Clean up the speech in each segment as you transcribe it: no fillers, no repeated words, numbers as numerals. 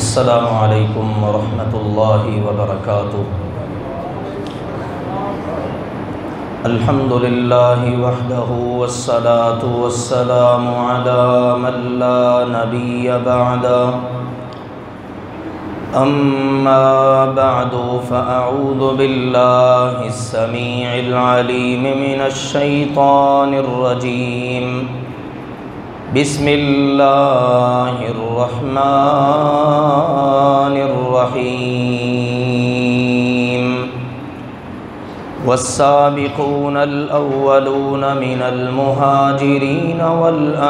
السلام علیکم ورحمۃ اللہ وبرکاتہ۔ الحمد للہ وحدہ والصلاة والسلام علی من لا نبی بعدہ، اما بعد فاعوذ باللہ السمیع العلیم من الشیطان الرجیم۔ بسم اللہ الرحمن الرحیم۔ والسابقون الأولون من المهاجرين والأنصار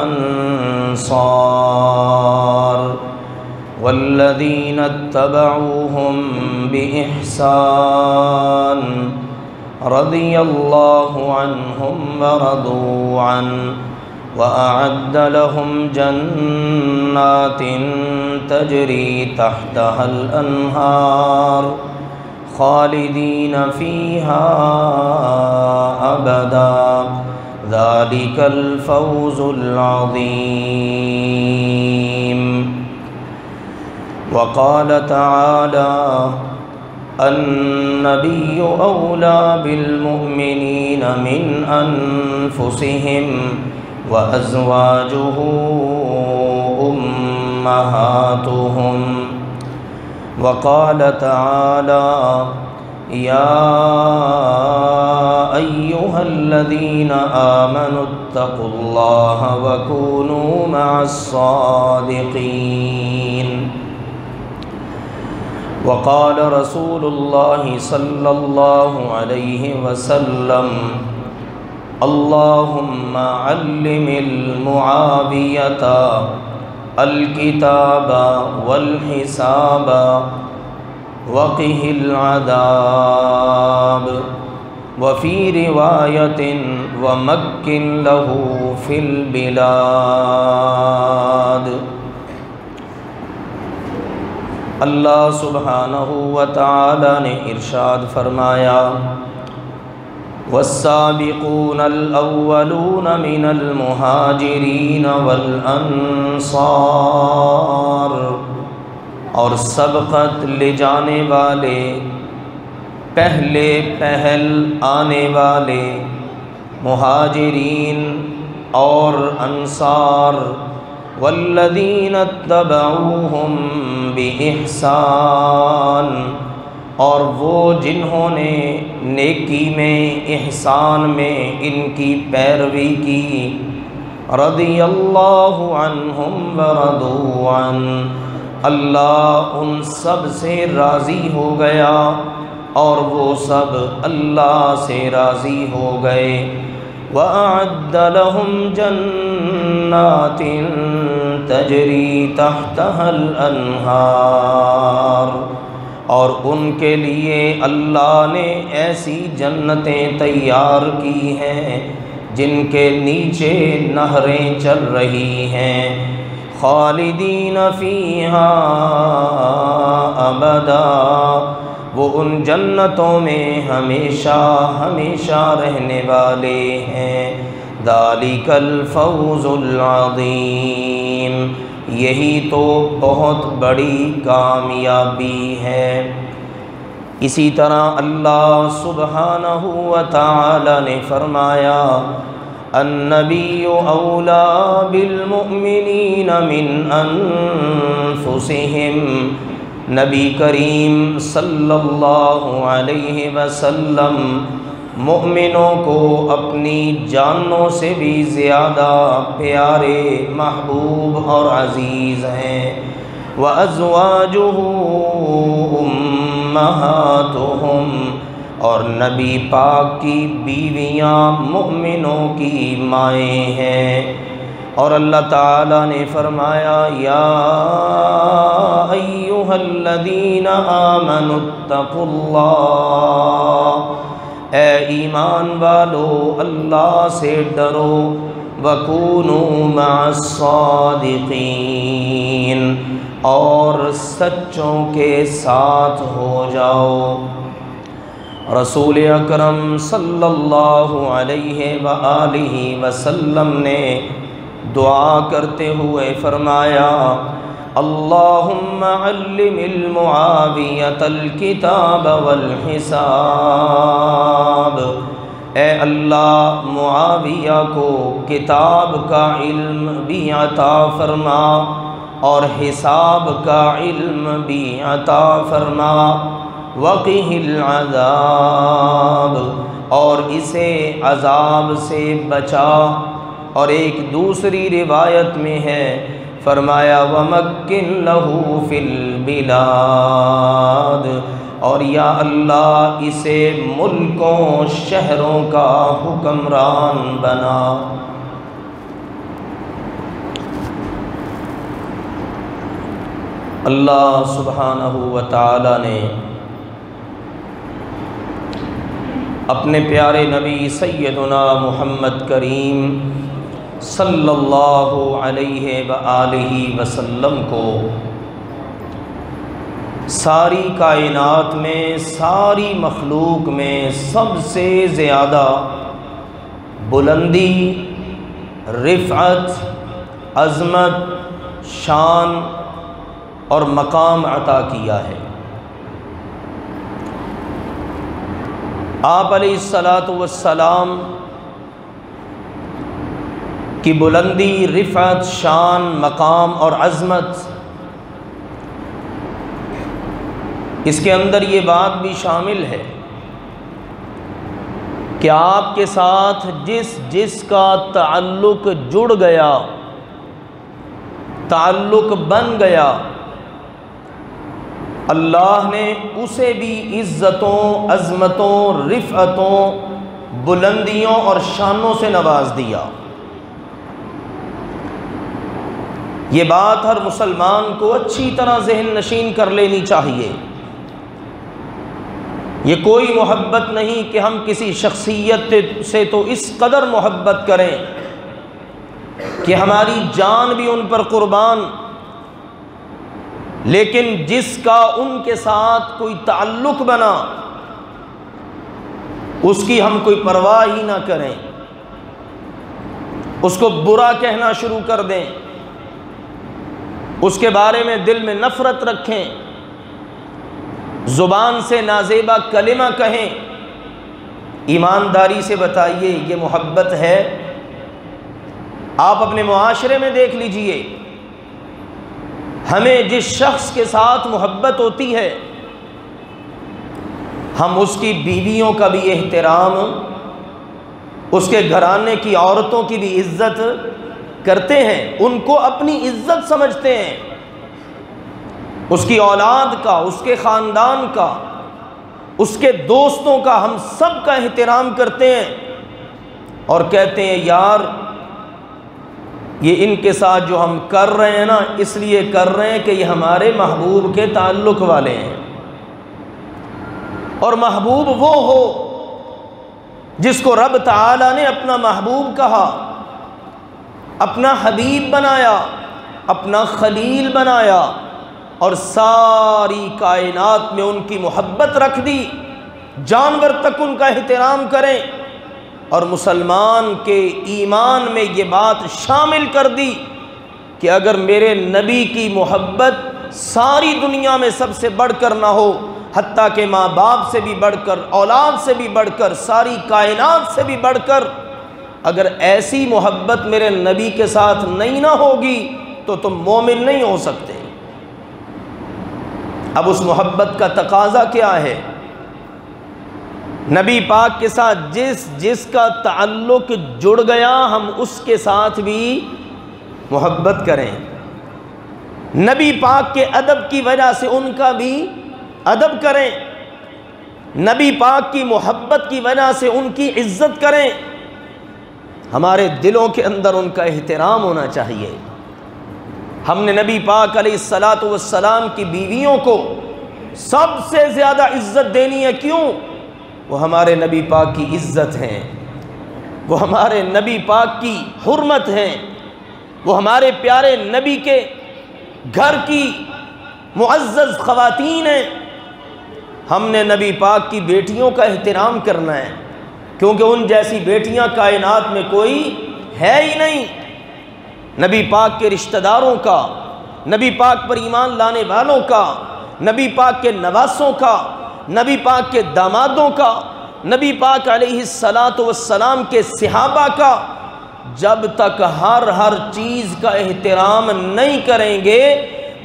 والذين اتبعوهم بإحسان رضي الله عنهم ورضوا عنه وأعد لهم جنات تجري تحتها الأنهار خالدين فيها أبدا ذلك الفوز العظيم۔ وقال تعالى النبي أولى بالمؤمنين من أنفسهم وأزواجه أمهاتهم۔ وقال تعالى يا أيها الذين آمنوا اتقوا الله وكونوا مع الصادقين۔ وقال رسول الله صلى الله عليه وسلم اللهم علم المعاوية الكتاب والحساب وقه العذاب، وفي رواية ومكن له في البلاد۔ اللہ سبحانہ وتعالی نے ارشاد فرمایا والسابقون الأولون من المهاجرين والأنصار، اور سبقت لے جانے والے، پہلے پہل آنے والے مہاجرین اور انصار، والذین اتبعوہم بإحسان، اور وہ جنہوں نے نیکی میں، احسان میں ان کی پیروی کی، رضی اللہ عنہم ورضوا عنہ، اللہ ان سب سے راضی ہو گیا اور وہ سب اللہ سے راضی ہو گئے۔ وَأَعَدَّ لَهُمْ جَنَّاتٍ تَجْرِي تَحْتَهَا الْأَنْهَارُ، اور ان کے لیے اللہ نے ایسی جنتیں تیار کی ہیں جن کے نیچے نہریں چل رہی ہیں، خالدین فیہا ابدا، وہ ان جنتوں میں ہمیشہ ہمیشہ رہنے والے ہیں۔ ذالک الفوز العظیم، یہی تو بہت بڑی کامیابی ہے۔ اسی طرح اللہ سبحانہ وتعالی نے فرمایا النبی اولی بالمؤمنین من انفسہم، نبی کریم صلی اللہ علیہ وسلم مومنوں کو اپنی جانوں سے بھی زیادہ پیارے، محبوب اور عزیز ہیں۔ وَأَزْوَاجُهُ أُمَّهَاتُهُمْ، اور نبی پاک کی بیویاں مومنوں کی مائیں ہیں۔ اور اللہ تعالیٰ نے فرمایا یا ایھا الذین آمنوا اتقوا اللہ، اے ایمان والو اللہ سے ڈرو، وَكُونُوا مَعَ الصَّادِقِينَ، اور سچوں کے ساتھ ہو جاؤ۔ رسول اکرم صلی اللہ علیہ وآلہ وسلم نے دعا کرتے ہوئے فرمایا اللہم علم المعاویۃ الکتاب والحساب، اے اللہ معاویہ کو کتاب کا علم بھی عطا فرما اور حساب کا علم بھی عطا فرما، وقہ العذاب، اور اسے عذاب سے بچا۔ اور ایک دوسری روایت میں ہے فرمایا وَمَكِّن لَهُ فِي الْبِلَادِ، اور یا اللہ اسے ملکوں شہروں کا حکمران بنا۔ اللہ سبحانہ و تعالی نے اپنے پیارے نبی سیدنا محمد کریم صلی اللہ علیہ وآلہ وسلم کو ساری کائنات میں، ساری مخلوق میں سب سے زیادہ بلندی، رفعت، عظمت، شان اور مقام عطا کیا ہے۔ آپ علیہ الصلاۃ والسلام کی بلندی، رفعت، شان، مقام اور عظمت، اس کے اندر یہ بات بھی شامل ہے کہ آپ کے ساتھ جس کا تعلق جڑ گیا، تعلق بن گیا، اللہ نے اسے بھی عزتوں، عظمتوں، رفعتوں، بلندیوں اور شانوں سے نواز دیا۔ یہ بات ہر مسلمان کو اچھی طرح ذہن نشین کر لینی چاہیے۔ یہ کوئی محبت نہیں کہ ہم کسی شخصیت سے تو اس قدر محبت کریں کہ ہماری جان بھی ان پر قربان، لیکن جس کا ان کے ساتھ کوئی تعلق بنا اس کی ہم کوئی پرواہ ہی نہ کریں، اس کو برا کہنا شروع کر دیں، اس کے بارے میں دل میں نفرت رکھیں، زبان سے نازیبا کلمہ کہیں۔ ایمانداری سے بتائیے یہ محبت ہے؟ آپ اپنے معاشرے میں دیکھ لیجئے، ہمیں جس شخص کے ساتھ محبت ہوتی ہے ہم اس کی بیویوں کا بھی احترام، اس کے گھرانے کی عورتوں کی بھی عزت کرتے ہیں، ان کو اپنی عزت سمجھتے ہیں، اس کی اولاد کا، اس کے خاندان کا، اس کے دوستوں کا، ہم سب کا احترام کرتے ہیں اور کہتے ہیں یار یہ ان کے ساتھ جو ہم کر رہے ہیں نا اس لیے کر رہے ہیں کہ یہ ہمارے محبوب کے تعلق والے ہیں۔ اور محبوب وہ ہو جس کو رب تعالی نے اپنا محبوب کہا، اپنا حبیب بنایا، اپنا خلیل بنایا اور ساری کائنات میں ان کی محبت رکھ دی، جانور تک ان کا احترام کریں، اور مسلمان کے ایمان میں یہ بات شامل کر دی کہ اگر میرے نبی کی محبت ساری دنیا میں سب سے بڑھ کر نہ ہو، حتیٰ کہ ماں باپ سے بھی بڑھ کر، اولاد سے بھی بڑھ کر، ساری کائنات سے بھی بڑھ کر اگر ایسی محبت میرے نبی کے ساتھ نہیں نہ ہوگی تو تم مومن نہیں ہو سکتے۔ اب اس محبت کا تقاضا کیا ہے؟ نبی پاک کے ساتھ جس کا تعلق جڑ گیا ہم اس کے ساتھ بھی محبت کریں، نبی پاک کے ادب کی وجہ سے ان کا بھی ادب کریں، نبی پاک کی محبت کی وجہ سے ان کی عزت کریں، ہمارے دلوں کے اندر ان کا احترام ہونا چاہیے۔ ہم نے نبی پاک علیہ الصلاۃ والسلام کی بیویوں کو سب سے زیادہ عزت دینی ہے، کیوں؟ وہ ہمارے نبی پاک کی عزت ہیں، وہ ہمارے نبی پاک کی حرمت ہیں، وہ ہمارے پیارے نبی کے گھر کی معزز خواتین ہیں۔ ہم نے نبی پاک کی بیٹیوں کا احترام کرنا ہے، کیونکہ ان جیسی بیٹیاں کائنات میں کوئی ہے ہی نہیں۔ نبی پاک کے رشتہ داروں کا، نبی پاک پر ایمان لانے والوں کا، نبی پاک کے نواسوں کا، نبی پاک کے دامادوں کا، نبی پاک علیہ السلام کے صحابہ کا، جب تک ہر چیز کا احترام نہیں کریں گے،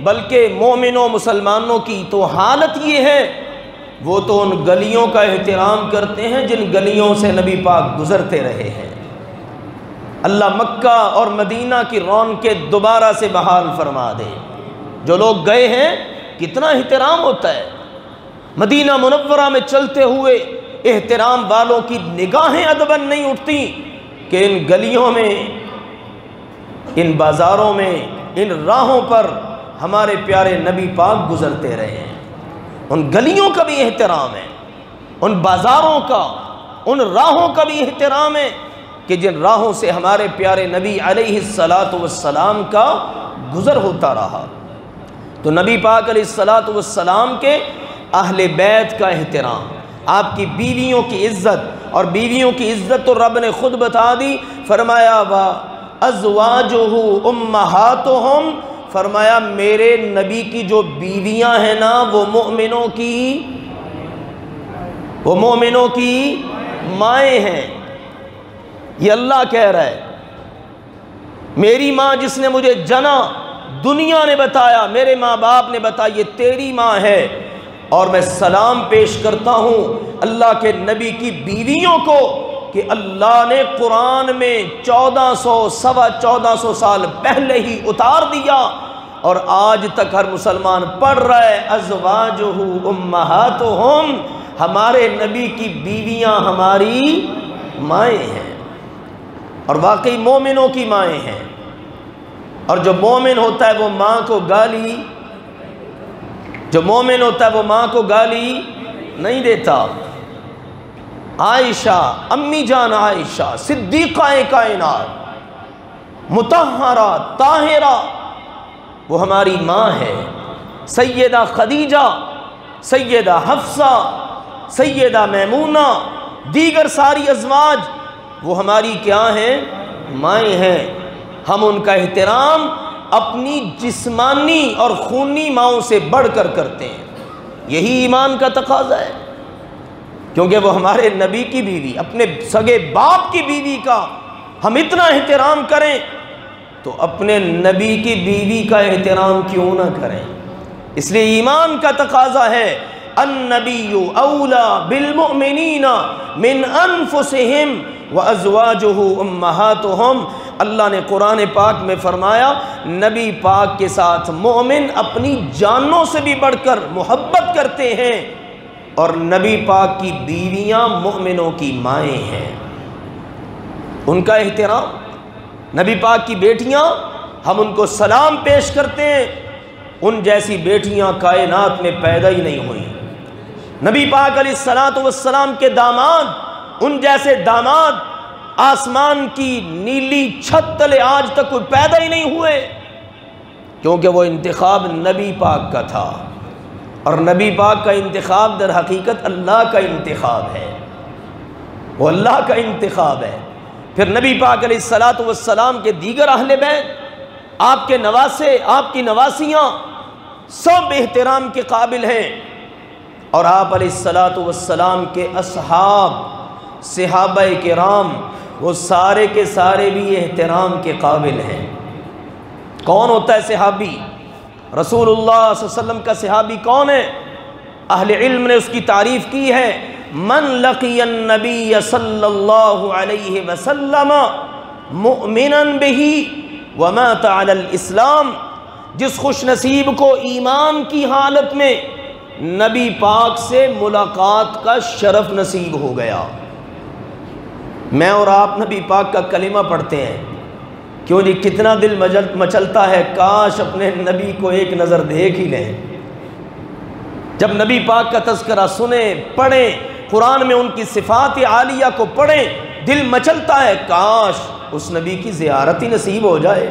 بلکہ مومنوں مسلمانوں کی تو حالت یہ ہے، وہ تو ان گلیوں کا احترام کرتے ہیں جن گلیوں سے نبی پاک گزرتے رہے ہیں۔ اللہ مکہ اور مدینہ کی رونقیں دوبارہ سے بحال فرما دے۔ جو لوگ گئے ہیں کتنا احترام ہوتا ہے، مدینہ منورہ میں چلتے ہوئے احترام والوں کی نگاہیں ادباً نہیں اٹھتی کہ ان گلیوں میں، ان بازاروں میں، ان راہوں پر ہمارے پیارے نبی پاک گزرتے رہے ہیں۔ ان گلیوں کا بھی احترام ہے، ان بازاروں کا، ان راہوں کا بھی احترام ہے کہ جن راہوں سے ہمارے پیارے نبی علیہ السلام کا گزر ہوتا رہا۔ تو نبی پاک علیہ السلام کے اہل بیت کا احترام، آپ کی بیویوں کی عزت، اور بیویوں کی عزت تو رب نے خود بتا دی، فرمایا وَأَزْوَاجُهُ أُمَّهَاتُهُمْ، فرمایا میرے نبی کی جو بیویاں ہیں نا وہ مومنوں کی مائیں ہیں۔ یہ اللہ کہہ رہا ہے، میری ماں جس نے مجھے جنا، دنیا نے بتایا، میرے ماں باپ نے بتایا یہ تیری ماں ہے، اور میں سلام پیش کرتا ہوں اللہ کے نبی کی بیویوں کو کہ اللہ نے قرآن میں 1400 سال پہلے ہی اتار دیا، اور آج تک ہر مسلمان پڑھ رہا ہے ازواجہ امہاتہم، ہمارے نبی کی بیویاں ہماری مائیں ہیں، اور واقعی مومنوں کی مائیں ہیں۔ اور جو مومن ہوتا ہے وہ ماں کو گالی نہیں دیتا۔ عائشہ، امی جان عائشہ صدیقہ کائنات، مطہرہ طاہرہ، وہ ہماری ماں ہے۔ سیدہ خدیجہ، سیدہ حفصہ، سیدہ میمونہ، دیگر ساری ازواج وہ ہماری کیا ہیں؟ مائیں ہیں۔ ہم ان کا احترام اپنی جسمانی اور خونی ماؤں سے بڑھ کر کرتے ہیں، یہی ایمان کا تقاضا ہے، کیونکہ وہ ہمارے نبی کی بیوی، اپنے سگے باپ کی بیوی کا ہم اتنا احترام کریں تو اپنے نبی کی بیوی کا احترام کیوں نہ کریں؟ اس لیے ایمان کا تقاضا ہے النبی اولا بالمؤمنین من انفسہم وازواجہ امہاتہم۔ اللہ نے قرآن پاک میں فرمایا نبی پاک کے ساتھ مومن اپنی جانوں سے بھی بڑھ کر محبت کرتے ہیں، اور نبی پاک کی بیویاں مومنوں کی مائیں ہیں۔ ان کا احترام، نبی پاک کی بیٹیاں، ہم ان کو سلام پیش کرتے ہیں، ان جیسی بیٹیاں کائنات میں پیدا ہی نہیں ہوئی۔ نبی پاک علیہ السلام کے داماد، ان جیسے داماد آسمان کی نیلی چھت تلے آج تک کوئی پیدا ہی نہیں ہوئے، کیونکہ وہ انتخاب نبی پاک کا تھا، اور نبی پاک کا انتخاب در حقیقت اللہ کا انتخاب ہے، وہ اللہ کا انتخاب ہے۔ پھر نبی پاک علیہ السلام کے دیگر اہل بیت، آپ کے نواسے، آپ کی نواسیاں سب احترام کے قابل ہیں، اور آپ علیہ السلام کے اصحاب، صحابہ کرام، وہ سارے کے سارے بھی احترام کے قابل ہیں۔ کون ہوتا ہے صحابی؟ رسول اللہ صلی اللہ علیہ وسلم کا صحابی کون ہے؟ اہل علم نے اس کی تعریف کی ہے، من لقی النبی صلی اللہ علیہ وسلم مؤمنا بہ ومات علی الاسلام، جس خوش نصیب کو ایمان کی حالت میں نبی پاک سے ملاقات کا شرف نصیب ہو گیا۔ میں اور آپ نبی پاک کا کلمہ پڑھتے ہیں، کیوں جی کتنا دل مچلتا ہے، کاش اپنے نبی کو ایک نظر دیکھ ہی لیں۔ جب نبی پاک کا تذکرہ سنیں، پڑھیں، قرآن میں ان کی صفات عالیہ کو پڑھیں، دل مچلتا ہے کاش اس نبی کی زیارت ہی نصیب ہو جائے۔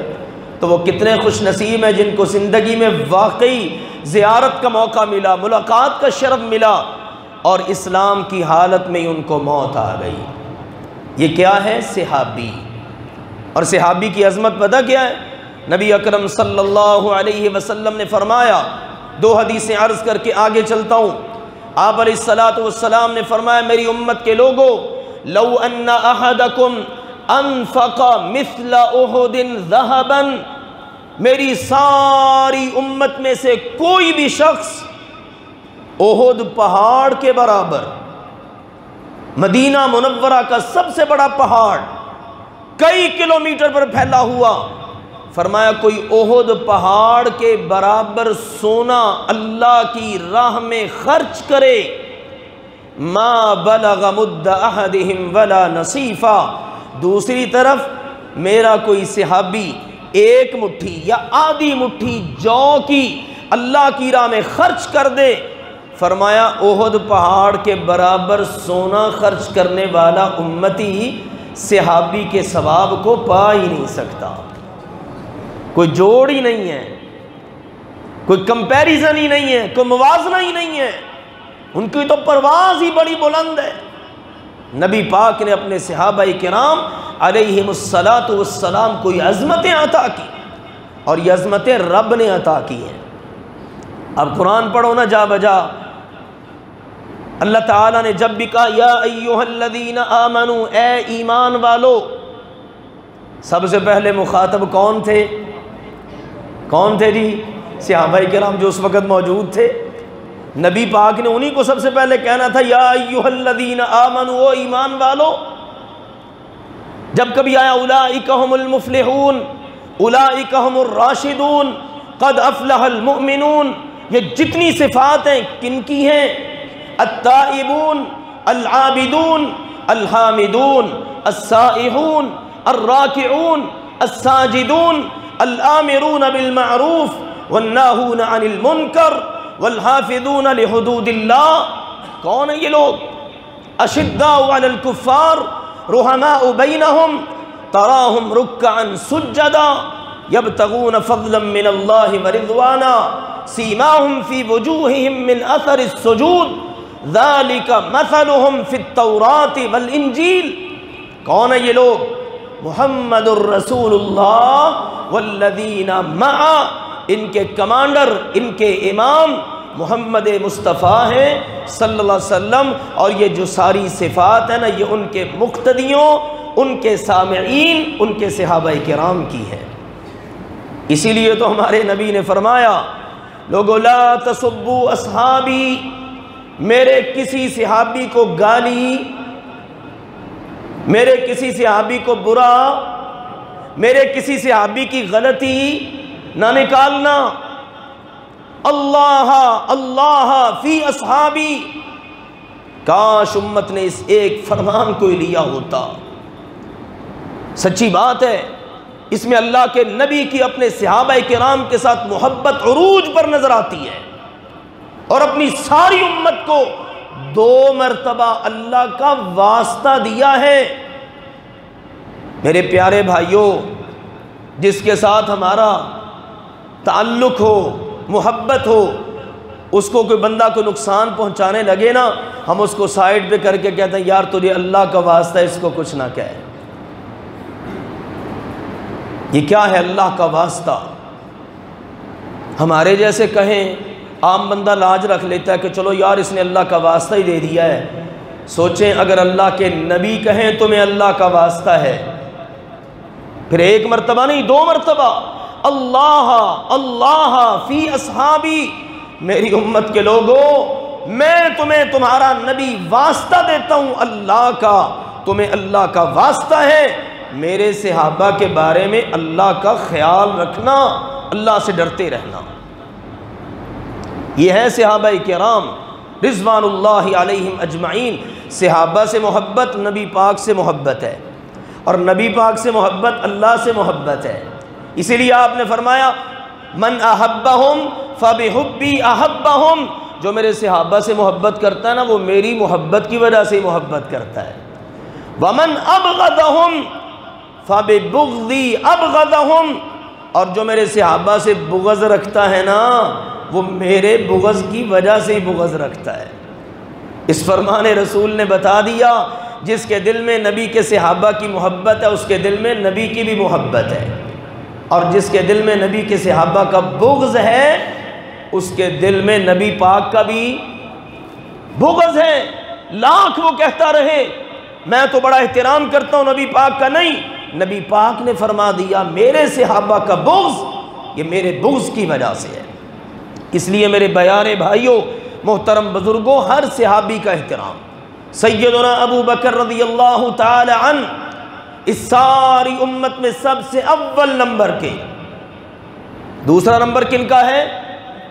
تو وہ کتنے خوش نصیب ہیں جن کو زندگی میں واقعی زیارت کا موقع ملا، ملاقات کا شرف ملا، اور اسلام کی حالت میں ان کو موت آ گئی۔ یہ کیا ہے؟ صحابی۔ اور صحابی کی عظمت پتہ کیا ہے؟ نبی اکرم صلی اللہ علیہ وسلم نے فرمایا، دو حدیثیں عرض کر کے آگے چلتا ہوں۔ آپ علیہ السلام نے فرمایا، میری امت کے لوگو، لو ان احدکم انفق مثل احد ذہبا، میری ساری امت میں سے کوئی بھی شخص احد پہاڑ کے برابر، مدینہ منورہ کا سب سے بڑا پہاڑ کئی کلومیٹر پر پھیلا ہوا، فرمایا کوئی احد پہاڑ کے برابر سونا اللہ کی راہ میں خرچ کرے، ما بلغ مد احدہم ولا نصیفا، دوسری طرف میرا کوئی صحابی ایک مٹھی یا آدھی مٹھی جو کی اللہ کی راہ میں خرچ کر دے، فرمایا احد پہاڑ کے برابر سونا خرچ کرنے والا امتی صحابی کے ثواب کو پا ہی نہیں سکتا۔ کوئی جوڑ ہی نہیں ہے، کوئی کمپیریزن ہی نہیں ہے، کوئی موازنہ ہی نہیں ہے، ان کی تو پرواز ہی بڑی بلند ہے۔ نبی پاک نے اپنے صحابہ کرام علیہم السلام کو یہ عظمتیں عطا کی، اور یہ عظمتیں رب نے عطا کی ہیں۔ اب قرآن پڑھو نا جا بجا، اللہ تعالیٰ نے جب بھی کہا یا ایہا الذین آمنو، اے ایمان والو، سب سے پہلے مخاطب کون تھے؟ کون تھے جی؟ صحابہ کرام جو اس وقت موجود تھے۔ نبی پاک نے انہی کو سب سے پہلے کہنا تھا یا ایھا الذین آمنوا، او ایمان والو۔ جب کبھی آیا اولئک ھم المفلحون، اولئک ھم الراشدون، قد افلح المؤمنون، یہ جتنی صفات ہیں کن کی ہیں؟ التائبون، العابدون، الحامدون، السائحون، الراکعون، الساجدون، الآمرون بالمعروف والناہون عن المنکر والحافظون لحدود اللہ۔ کون ہیں یہ لوگ؟ اشداء علی الکفار رحماء بینہم تراہم رکعا سجدا یبتغون فضلا من اللہ ورضوانا سیماہم فی وجوہہم من اثر السجود ذالک مثلہم فی التوراۃ والانجیل۔ کون ہیں یہ لوگ؟ محمد الرسول اللہ والذین معا، ان کے کمانڈر، ان کے امام محمد مصطفیٰ ہیں صلی اللہ علیہ وسلم، اور یہ جو ساری صفات ہیں نا، یہ ان کے مقتدیوں، ان کے سامعین، ان کے صحابہ کرام کی ہے۔ اسی لیے تو ہمارے نبی نے فرمایا لوگو لا تسبوا اصحابی، میرے کسی صحابی کو گالی، میرے کسی صحابی کو برا، میرے کسی صحابی کی غلطی نہ نکالنا۔ اللہ اللہ فی اصحابی، کاش امت نے اس ایک فرمان کو لیا ہوتا۔ سچی بات ہے، اس میں اللہ کے نبی کی اپنے صحابہ کرام کے ساتھ محبت عروج پر نظر آتی ہے، اور اپنی ساری امت کو 2 مرتبہ اللہ کا واسطہ دیا ہے۔ میرے پیارے بھائیوں، جس کے ساتھ ہمارا تعلق ہو، محبت ہو، اس کو کوئی بندہ کو نقصان پہنچانے لگے نا، ہم اس کو سائڈ پہ کر کے کہتے ہیں یار تجھے اللہ کا واسطہ ہے، اس کو کچھ نہ کہے۔ یہ کیا ہے اللہ کا واسطہ؟ ہمارے جیسے کہیں، عام بندہ لاج رکھ لیتا ہے کہ چلو یار اس نے اللہ کا واسطہ ہی دے دیا ہے۔ سوچیں اگر اللہ کے نبی کہیں تمہیں اللہ کا واسطہ ہے، پھر 1 مرتبہ نہیں 2 مرتبہ، اللہ اللہ فی اصحابی، میری امت کے لوگوں میں تمہیں تمہارا نبی واسطہ دیتا ہوں اللہ کا، تمہیں اللہ کا واسطہ ہے میرے صحابہ کے بارے میں اللہ کا خیال رکھنا، اللہ سے ڈرتے رہنا۔ یہ ہے صحابہ کرام رضوان اللہ علیہم اجمعین۔ صحابہ سے محبت نبی پاک سے محبت ہے، اور نبی پاک سے محبت اللہ سے محبت ہے۔ اسی لیے آپ نے فرمایا من احبہم فبحبی احبہم، جو میرے صحابہ سے محبت کرتا ہے نا، وہ میری محبت کی وجہ سے محبت کرتا ہے۔ ومن ابغضہم فببغضی ابغضہم، اور جو میرے صحابہ سے بغض رکھتا ہے نا، وہ میرے بغض کی وجہ سے ہی بغض رکھتا ہے۔ اس فرمان رسول نے بتا دیا، جس کے دل میں نبی کے صحابہ کی محبت ہے، اس کے دل میں نبی کی بھی محبت ہے۔ اور جس کے دل میں نبی کے صحابہ کا بغض ہے اس کے دل میں نبی پاک کا بھی بغض ہے. لاکھ وہ کہتا رہے میں تو بڑا احترام کرتا ہوں نبی پاک کا، نہیں، نبی پاک نے فرما دیا میرے صحابہ کا بغض یہ میرے بغض کی وجہ سے ہے. اس لیے میرے پیارے بھائیوں، محترم بزرگوں، ہر صحابی کا احترام. سیدنا ابو بکر رضی اللہ تعالی عنہ اس ساری امت میں سب سے اول نمبر کے. دوسرا نمبر کن کا ہے؟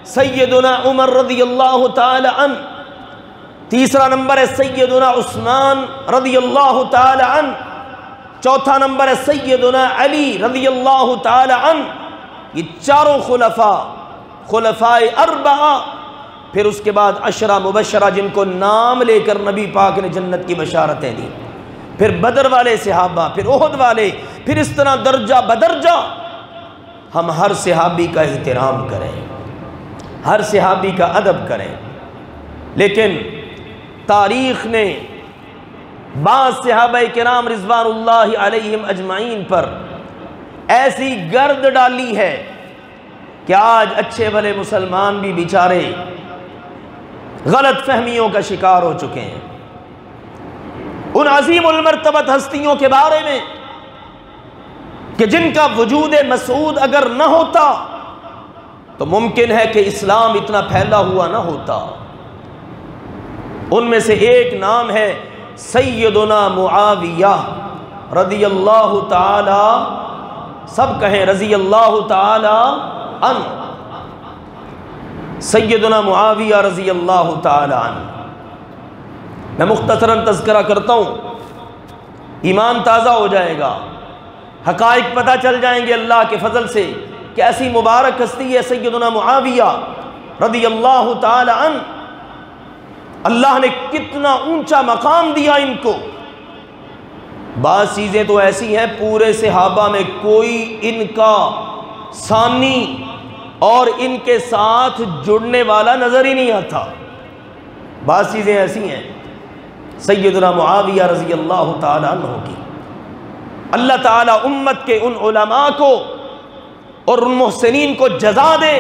سیدنا عمر رضی اللہ تعالی عنہ. تیسرا نمبر ہے سیدنا عثمان رضی اللہ تعالی عنہ. چوتھا نمبر ہے سیدنا علی رضی اللہ تعالی عنہ. یہ چاروں خلفائے اربعہ. پھر اس کے بعد عشرہ مبشرہ جن کو نام لے کر نبی پاک نے جنت کی بشارتیں دی. پھر بدر والے صحابہ، پھر احد والے، پھر اس طرح درجہ بدرجہ. ہم ہر صحابی کا احترام کریں، ہر صحابی کا ادب کریں. لیکن تاریخ نے بعض صحابہ کرام رضوان اللہ علیہم اجمعین پر ایسی گرد ڈالی ہے کہ آج اچھے بھلے مسلمان بھی بیچارے غلط فہمیوں کا شکار ہو چکے ہیں. ان عظیم المرتبت ہستیوں کے بارے میں کہ جن کا وجود مسعود اگر نہ ہوتا تو ممکن ہے کہ اسلام اتنا پھیلا ہوا نہ ہوتا. ان میں سے ایک نام ہے سیدنا معاویہ رضی اللہ تعالی، سب کہیں رضی اللہ تعالی عنہ. سیدنا معاویہ رضی اللہ تعالی عنہ. میں مختصراً تذکرہ کرتا ہوں، ایمان تازہ ہو جائے گا، حقائق پتہ چل جائیں گے اللہ کے فضل سے. کیسی مبارک ہستی ہے سیدنا معاویہ رضی اللہ تعالی عنہ. اللہ نے کتنا اونچا مقام دیا ان کو. بعض چیزیں تو ایسی ہیں پورے صحابہ میں کوئی ان کا ثانی اور ان کے ساتھ جڑنے والا نظر ہی نہیں آتا. بعض چیزیں ایسی ہیں سیدنا معاویہ رضی اللہ تعالی عنہ کی. اللہ تعالی امت کے ان علماء کو اور ان محسنین کو جزا دے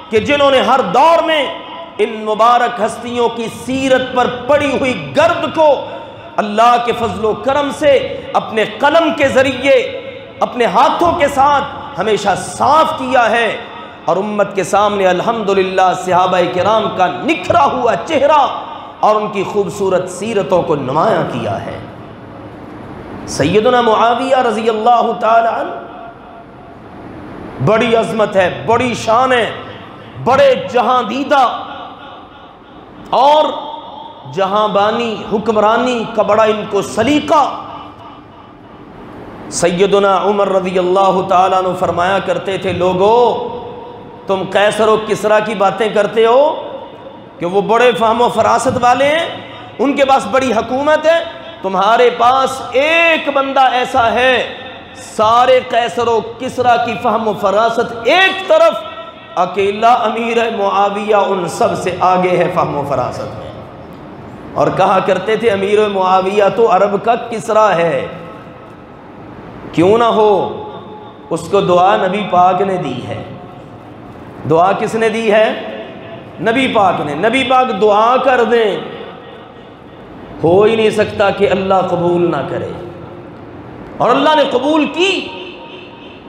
کہ جنہوں نے ہر دور میں ان مبارک ہستیوں کی سیرت پر پڑی ہوئی گرد کو اللہ کے فضل و کرم سے اپنے قلم کے ذریعے اپنے ہاتھوں کے ساتھ ہمیشہ صاف کیا ہے، اور امت کے سامنے الحمدللہ صحابہ کرام کا نکھرا ہوا چہرہ اور ان کی خوبصورت سیرتوں کو نمایاں کیا ہے. سیدنا معاویہ رضی اللہ تعالی عنہ بڑی عظمت ہے، بڑی شان ہے، بڑے جہاں دیدہ اور جہاں بانی حکمرانی کا بڑا ان کو سلیقہ. سیدنا عمر رضی اللہ تعالیٰ عنہ فرمایا کرتے تھے لوگو تم قیصر و کسریٰ کی باتیں کرتے ہو کہ وہ بڑے فہم و فراست والے ہیں، ان کے پاس بڑی حکومت ہے، تمہارے پاس ایک بندہ ایسا ہے سارے قیصر و کسریٰ کی فہم و فراست ایک طرف، اکیلا امیر معاویہ ان سب سے آگے ہے فہم و فراست میں. اور کہا کرتے تھے امیر معاویہ تو عرب کا کسریٰ ہے، کیوں نہ ہو، اس کو دعا نبی پاک نے دی ہے. دعا کس نے دی ہے؟ نبی پاک نے. نبی پاک دعا کر دیں ہو ہی نہیں سکتا کہ اللہ قبول نہ کرے، اور اللہ نے قبول کی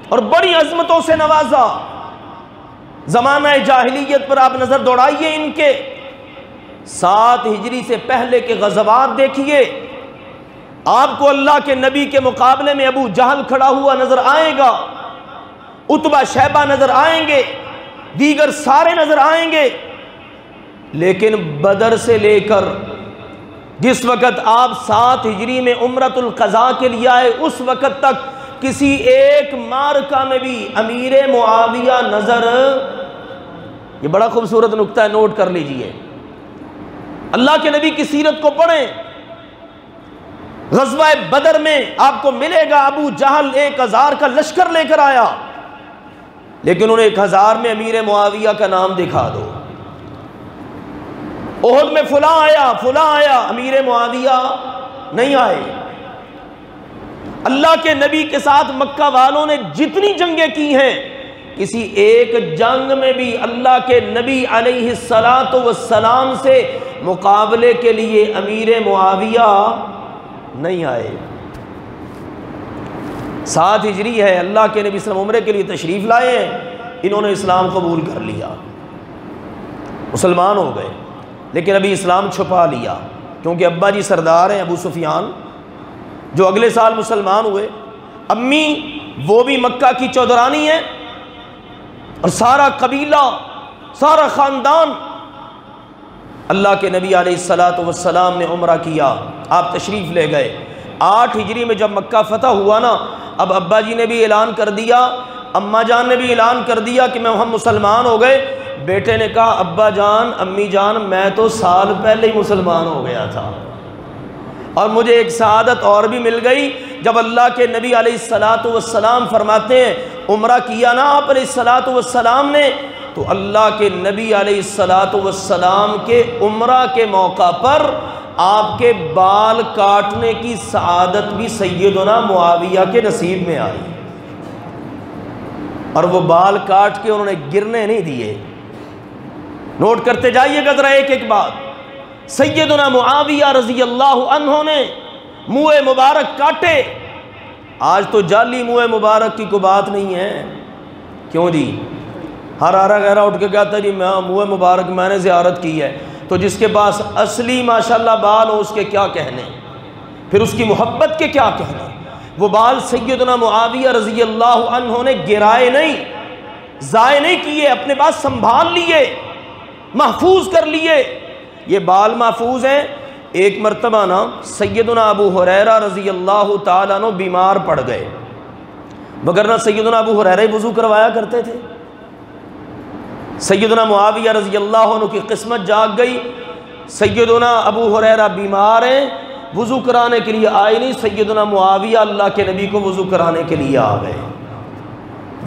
اور بڑی عظمتوں سے نوازا. زمانہ جاہلیت پر آپ نظر دوڑائیے، ان کے 7 ہجری سے پہلے کے غزوات دیکھیے، آپ کو اللہ کے نبی کے مقابلے میں ابو جہل کھڑا ہوا نظر آئے گا، عتبہ شیبہ نظر آئیں گے، دیگر سارے نظر آئیں گے. لیکن بدر سے لے کر جس وقت آپ 7 ہجری میں عمرۃ القضاء کے لیے آئے اس وقت تک کسی ایک معرکہ میں بھی امیر معاویہ نظر، یہ بڑا خوبصورت نکتہ ہے، نوٹ کر لیجئے. اللہ کے نبی کی سیرت کو پڑھیں. غزوہ بدر میں آپ کو ملے گا ابو جہل 1000 کا لشکر لے کر آیا، لیکن انہیں 1000 میں امیر معاویہ کا نام دکھا دو. احد میں فلاں آیا، امیر معاویہ نہیں آئے. اللہ کے نبی کے ساتھ مکہ والوں نے جتنی جنگیں کی ہیں، کسی ایک جنگ میں بھی اللہ کے نبی علیہ السلام سے مقابلے کے لیے امیر معاویہ نہیں آئے۔ 7 ہجری ہے، اللہ کے نبی صلی اللہ علیہ وسلم عمرے کے لیے تشریف لائے ہیں، انہوں نے اسلام قبول کر لیا، مسلمان ہو گئے، لیکن ابھی اسلام چھپا لیا، کیونکہ ابا جی سردار ہیں ابو سفیان جو اگلے سال مسلمان ہوئے، امی وہ بھی مکہ کی چودرانی ہے، اور سارا قبیلہ، سارا خاندان۔ اللہ کے نبی علیہ السلام نے عمرہ کیا، آپ تشریف لے گئے۔ 8 ہجری میں جب مکہ فتح ہوا نا، اب ابا جی نے بھی اعلان کر دیا، اماں جان نے بھی اعلان کر دیا کہ ہم مسلمان ہو گئے۔ بیٹے نے کہا ابا جان، امی جان، میں تو سال پہلے ہی مسلمان ہو گیا تھا، اور مجھے ایک سعادت اور بھی مل گئی۔ جب اللہ کے نبی علیہ السلام فرماتے ہیں عمرہ کیا نا آپ علیہ السلام نے، تو اللہ کے نبی علیہ السلام کے عمرہ کے موقع پر آپ کے بال کاٹنے کی سعادت بھی سیدنا معاویہ کے نصیب میں آئی، اور وہ بال کاٹ کے انہوں نے گرنے نہیں دیے۔ نوٹ کرتے جائیے گا ذرا ایک ایک بات۔ سیدنا معاویہ رضی اللہ عنہ نے منہ مبارک کاٹے۔ آج تو جعلی منہ مبارک کی کوئی بات نہیں ہے، کیوں جی؟ ہر آرا غیرہ اٹھ کے کہتا ہے جی میں منہ مبارک میں نے زیارت کی ہے، تو جس کے پاس اصلی ماشاءاللہ بال ہو اس کے کیا کہنے، پھر اس کی محبت کے کیا کہنے۔ وہ بال سیدنا معاویہ رضی اللہ عنہ نے گرائے نہیں، ضائع نہیں کیے، اپنے پاس سنبھال لیے، محفوظ کر لیے۔ یہ بال محفوظ ہیں۔ ایک مرتبہ نا سیدنا ابو ہریرہ رضی اللہ تعالیٰ عنہ بیمار پڑ گئے، مگر نہ سیدنا ابو ہریرہ وضو کروایا کرتے تھے۔ سیدنا معاویہ رضی اللہ عنہ کی قسمت جاگ گئی، سیدنا ابو ہریرہ بیمار ہیں، وضو کرانے کے لیے آئے نہیں، سیدنا معاویہ اللہ کے نبی کو وضو کرانے کے لیے آ گئے۔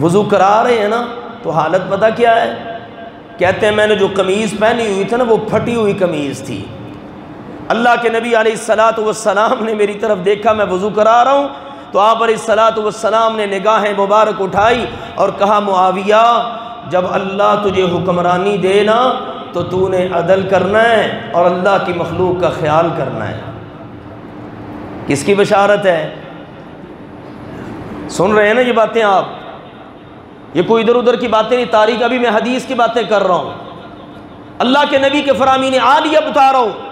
وضو کرا رہے ہیں نا، تو حالت پتہ کیا ہے؟ کہتے ہیں میں نے جو قمیض پہنی ہوئی تھی نا وہ پھٹی ہوئی قمیض تھی۔ اللہ کے نبی علیہ السلام نے میری طرف دیکھا، میں وضو کرا رہا ہوں، تو آپ علیہ السلام نے نگاہیں مبارک اٹھائی اور کہا معاویہ جب اللہ تجھے حکمرانی دے نا تو تو نے عدل کرنا ہے اور اللہ کی مخلوق کا خیال کرنا ہے۔ کس کی بشارت ہے؟ سن رہے ہیں نا یہ باتیں آپ؟ یہ کوئی ادھر ادھر کی باتیں نہیں، تاریخ، ابھی میں حدیث کی باتیں کر رہا ہوں، اللہ کے نبی کے فرامین عالیہ بتا رہا ہوں۔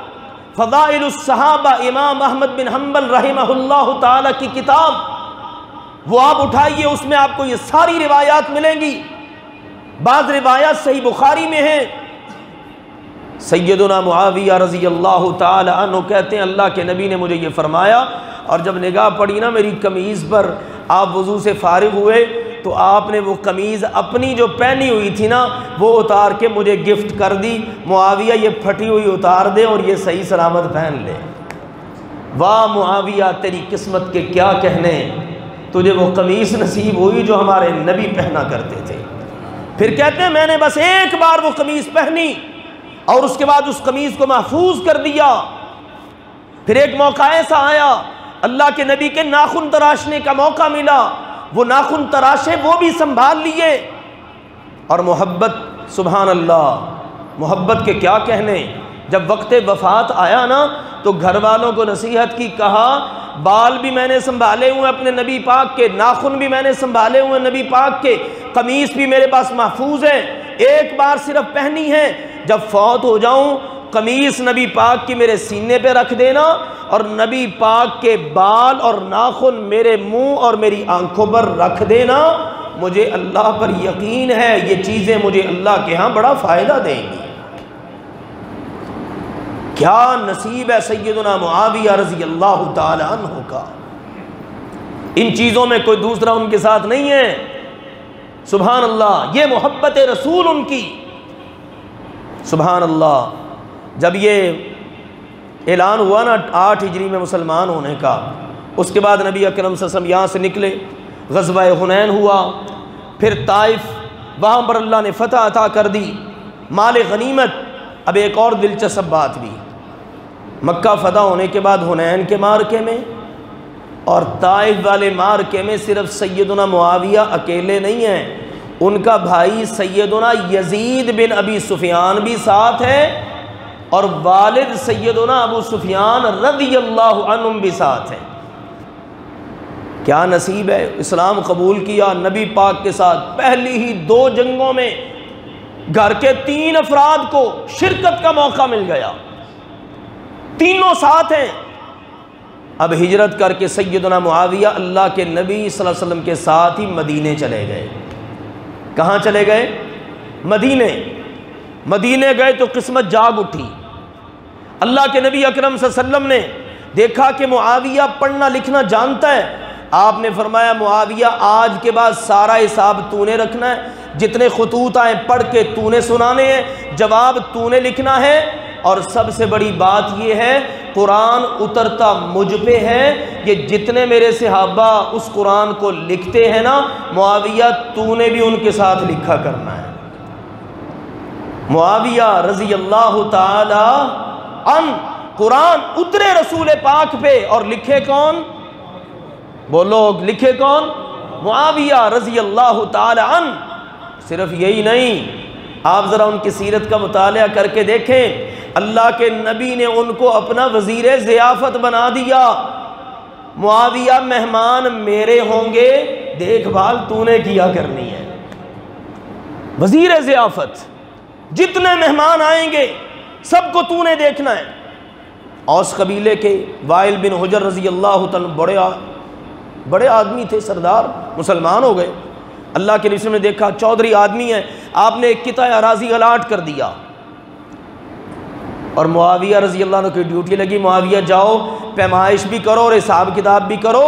فضائل الصحابہ امام احمد بن حنبل رحمہ اللہ تعالی کی کتاب، وہ آپ اٹھائیے، اس میں آپ کو یہ ساری روایات ملیں گی۔ بعض روایات صحیح بخاری میں ہیں۔ سیدنا معاویہ رضی اللہ تعالی عنہ کہتے ہیں اللہ کے نبی نے مجھے یہ فرمایا، اور جب نگاہ پڑی نا میری قمیض پر، آپ وضو سے فارغ ہوئے تو آپ نے وہ قمیض اپنی جو پہنی ہوئی تھی نا وہ اتار کے مجھے گفٹ کر دی، معاویہ یہ پھٹی ہوئی اتار دے اور یہ صحیح سلامت پہن لے۔ واہ معاویہ تیری قسمت کے کیا کہنے، تجھے وہ قمیض نصیب ہوئی جو ہمارے نبی پہنا کرتے تھے۔ پھر کہتے ہیں میں نے بس ایک بار وہ قمیض پہنی اور اس کے بعد اس قمیض کو محفوظ کر دیا۔ پھر ایک موقع ایسا آیا اللہ کے نبی کے ناخن تراشنے کا موقع ملا، وہ ناخن تراشے وہ بھی سنبھال لیے، اور محبت، سبحان اللہ، محبت کے کیا کہنے۔ جب وقت وفات آیا نا تو گھر والوں کو نصیحت کی، کہا بال بھی میں نے سنبھالے ہوئے اپنے نبی پاک کے، ناخن بھی میں نے سنبھالے ہوئے نبی پاک کے، قمیص بھی میرے پاس محفوظ ہے، ایک بار صرف پہنی ہے، جب فوت ہو جاؤں قمیص نبی پاک کی میرے سینے پہ رکھ دینا، اور نبی پاک کے بال اور ناخن میرے منہ اور میری آنکھوں پر رکھ دینا، مجھے اللہ پر یقین ہے یہ چیزیں مجھے اللہ کے ہاں بڑا فائدہ دیں گی۔ کیا نصیب ہے سیدنا معاویہ رضی اللہ تعالی عنہ کا، ان چیزوں میں کوئی دوسرا ان کے ساتھ نہیں ہے۔ سبحان اللہ، یہ محبت رسول ان کی، سبحان اللہ۔ جب یہ اعلان ہوا نا 8 ہجری میں مسلمان ہونے کا، اس کے بعد نبی اکرم صلی اللہ علیہ وسلم یہاں سے نکلے، غزوہ حنین ہوا، پھر طائف، وہاں پر اللہ نے فتح عطا کر دی، مال غنیمت۔ اب ایک اور دلچسپ بات بھی، مکہ فتح ہونے کے بعد حنین کے مارکے میں اور طائف والے مارکے میں صرف سیدنا معاویہ اکیلے نہیں ہیں، ان کا بھائی سیدنا یزید بن ابی سفیان بھی ساتھ ہے، اور والد سیدنا ابو سفیان رضی اللہ عنہم بھی ساتھ ہیں۔ کیا نصیب ہے، اسلام قبول کیا نبی پاک کے ساتھ پہلی ہی 2 جنگوں میں گھر کے 3 افراد کو شرکت کا موقع مل گیا، تینوں ساتھ ہیں۔ اب ہجرت کر کے سیدنا معاویہ اللہ کے نبی صلی اللہ علیہ وسلم کے ساتھ ہی مدینے چلے گئے۔ کہاں چلے گئے؟ مدینے گئے تو قسمت جاگ اٹھی۔ اللہ کے نبی اکرم صلی اللہ علیہ وسلم نے دیکھا کہ معاویہ پڑھنا لکھنا جانتا ہے، آپ نے فرمایا معاویہ آج کے بعد سارا حساب تو نے رکھنا ہے، جتنے خطوط آئیں پڑھ کے تو نے سنانے ہیں، جواب تو نے لکھنا ہے، اور سب سے بڑی بات یہ ہے قرآن اترتا مجھ پہ ہے، یہ جتنے میرے صحابہ اس قرآن کو لکھتے ہیں نا معاویہ تو نے بھی ان کے ساتھ لکھا کرنا ہے۔ معاویہ رضی اللہ تعالی عنہ، قرآن اترے رسول پاک پہ اور لکھے کون؟ بولو لکھے کون؟ معاویہ رضی اللہ تعالی عنہ۔ صرف یہی نہیں، آپ ذرا ان کی سیرت کا مطالعہ کر کے دیکھیں، اللہ کے نبی نے ان کو اپنا وزیر ضیافت بنا دیا۔ معاویہ مہمان میرے ہوں گے، دیکھ بھال تو نے کیا کرنی ہے۔ وزیر ضیافت، جتنے مہمان آئیں گے سب کو تو نے دیکھنا ہے۔ اوس قبیلے کے وائل بن حجر رضی اللہ تعالیٰ بڑے آدمی تھے، سردار، مسلمان ہو گئے۔ اللہ کے نبی نے دیکھا چودھری آدمی ہے، آپ نے ایک قطعہ اراضی الاٹ کر دیا، اور معاویہ رضی اللہ عنہ کی ڈیوٹی لگی، معاویہ جاؤ پیمائش بھی کرو اور حساب کتاب بھی کرو،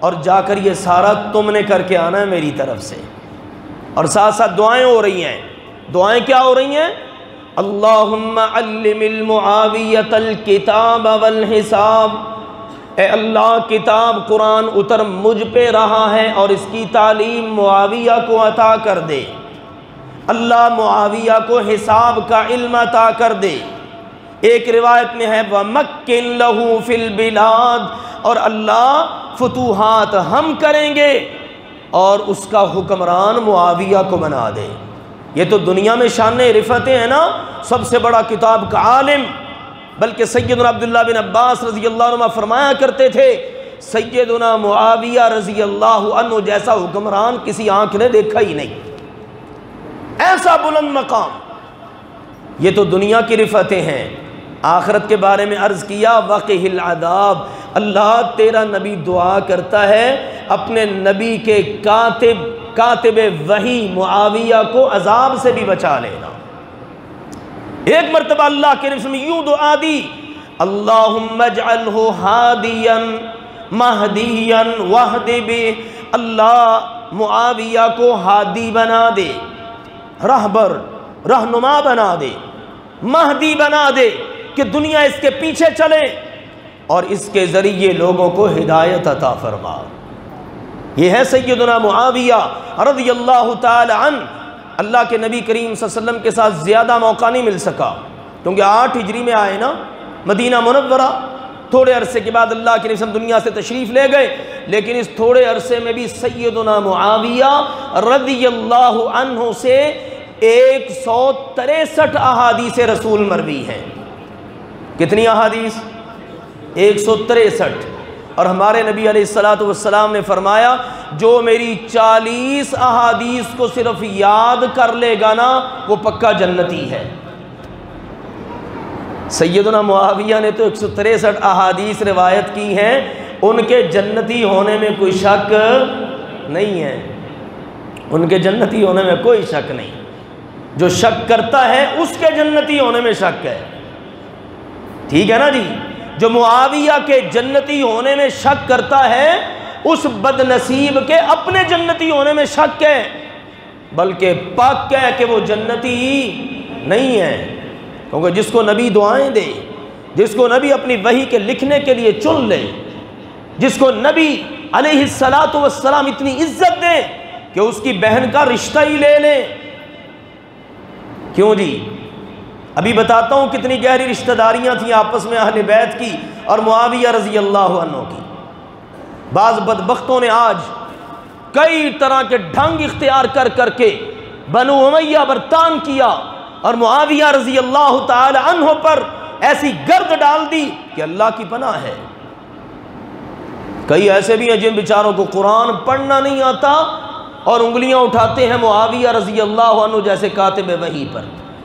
اور جا کر یہ سارا تم نے کر کے آنا ہے میری طرف سے۔ اور ساتھ ساتھ دعائیں ہو رہی ہیں۔ دعائیں کیا ہو رہی ہیں؟ اللہم علم المعاویۃ الکتاب والحساب، اے اللہ کتاب قرآن اتر مجھ پہ رہا ہے اور اس کی تعلیم معاویہ کو عطا کر دے، اللہ معاویہ کو حساب کا علم عطا کر دے۔ ایک روایت میں ہے وَمَكِّن لَهُ فِي الْبِلَادِ، اور اللہ فتوحات ہم کریں گے اور اس کا حکمران معاویہ کو بنا دے۔ یہ تو دنیا میں شان رفعتیں ہیں نا، سب سے بڑا کتاب کا عالم۔ بلکہ سیدنا عبداللہ بن عباس رضی اللہ عنہ فرمایا کرتے تھے سیدنا معاویہ رضی اللہ عنہ جیسا حکمران کسی آنکھ نے دیکھا ہی نہیں، ایسا بلند مقام۔ یہ تو دنیا کی رفعتیں ہیں۔ آخرت کے بارے میں عرض کیا وقہ العذاب، اللہ تیرا نبی دعا کرتا ہے اپنے نبی کے کاتب وحی معاویہ کو عذاب سے بھی بچا لینا۔ ایک مرتبہ اللہ کے نبی نے یوں دعا دی اللہم اجعلہ ہادیا مہدیا واہد بہ، اللہ معاویہ کو ہادی بنا دے، رہبر رہنما بنا دے، مہدی بنا دے کہ دنیا اس کے پیچھے چلے، اور اس کے ذریعے لوگوں کو ہدایت عطا فرما۔ یہ ہے سیدنا معاویہ رضی اللہ تعالی عنہ۔ اللہ کے نبی کریم صلی اللہ علیہ وسلم کے ساتھ زیادہ موقع نہیں مل سکا، کیونکہ 8 ہجری میں آئے نا مدینہ منورہ، تھوڑے عرصے کے بعد اللہ کے نبی دنیا سے تشریف لے گئے، لیکن اس تھوڑے عرصے میں بھی سیدنا معاویہ رضی اللہ عنہ سے 163 احادیث رسول مروی ہیں۔ کتنی احادیث؟ 163۔ اور ہمارے نبی علیہ السلام نے فرمایا جو میری 40 احادیث کو صرف یاد کر لے گا نا وہ پکا جنتی ہے۔ سیدنا معاویہ نے تو 163 احادیث روایت کی ہیں، ان کے جنتی ہونے میں کوئی شک نہیں ہے، ان کے جنتی ہونے میں کوئی شک نہیں۔ جو شک کرتا ہے اس کے جنتی ہونے میں شک ہے، ٹھیک ہے نا جی۔ جو معاویہ کے جنتی ہونے میں شک کرتا ہے اس بد نصیب کے اپنے جنتی ہونے میں شک ہے، بلکہ پاک ہے کہ وہ جنتی نہیں ہے، کیونکہ جس کو نبی دعائیں دے، جس کو نبی اپنی وحی کے لکھنے کے لیے چن لے، جس کو نبی علیہ السلام اتنی عزت دے کہ اس کی بہن کا رشتہ ہی لے لیں۔ کیوں جی؟ ابھی بتاتا ہوں کتنی گہری رشتہ داریاں تھیں آپس میں اہل بیت کی اور معاویہ رضی اللہ عنہ کی۔ بعض بدبختوں نے آج کئی طرح کے ڈھنگ اختیار کر کر کے بنو امیہ برتان کیا اور معاویہ رضی اللہ تعالی عنہ پر ایسی گرد ڈال دی کہ اللہ کی پناہ ہے۔ کئی ایسے بھی ہیں جن بیچاروں کو قرآن پڑھنا نہیں آتا اور انگلیاں اٹھاتے ہیں معاویہ رضی اللہ عنہ جیسے کاتب وحی پر۔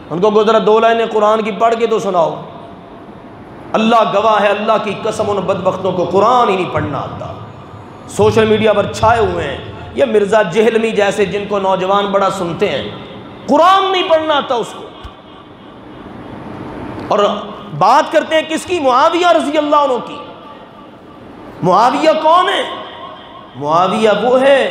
ان کو گزرا 2 لائنیں قرآن کی پڑھ کے تو سناؤ۔ اللہ گواہ ہے، اللہ کی قسم ان بدبختوں کو قرآن ہی نہیں پڑھنا آتا، سوشل میڈیا پر چھائے ہوئے ہیں۔ یہ مرزا جہلمی جیسے جن کو نوجوان بڑا سنتے ہیں، قرآن نہیں پڑھنا آتا اس کو، اور بات کرتے ہیں کس کی؟ معاویہ رضی اللہ عنہ کی۔ معاویہ کون ہے؟ معاویہ وہ ہے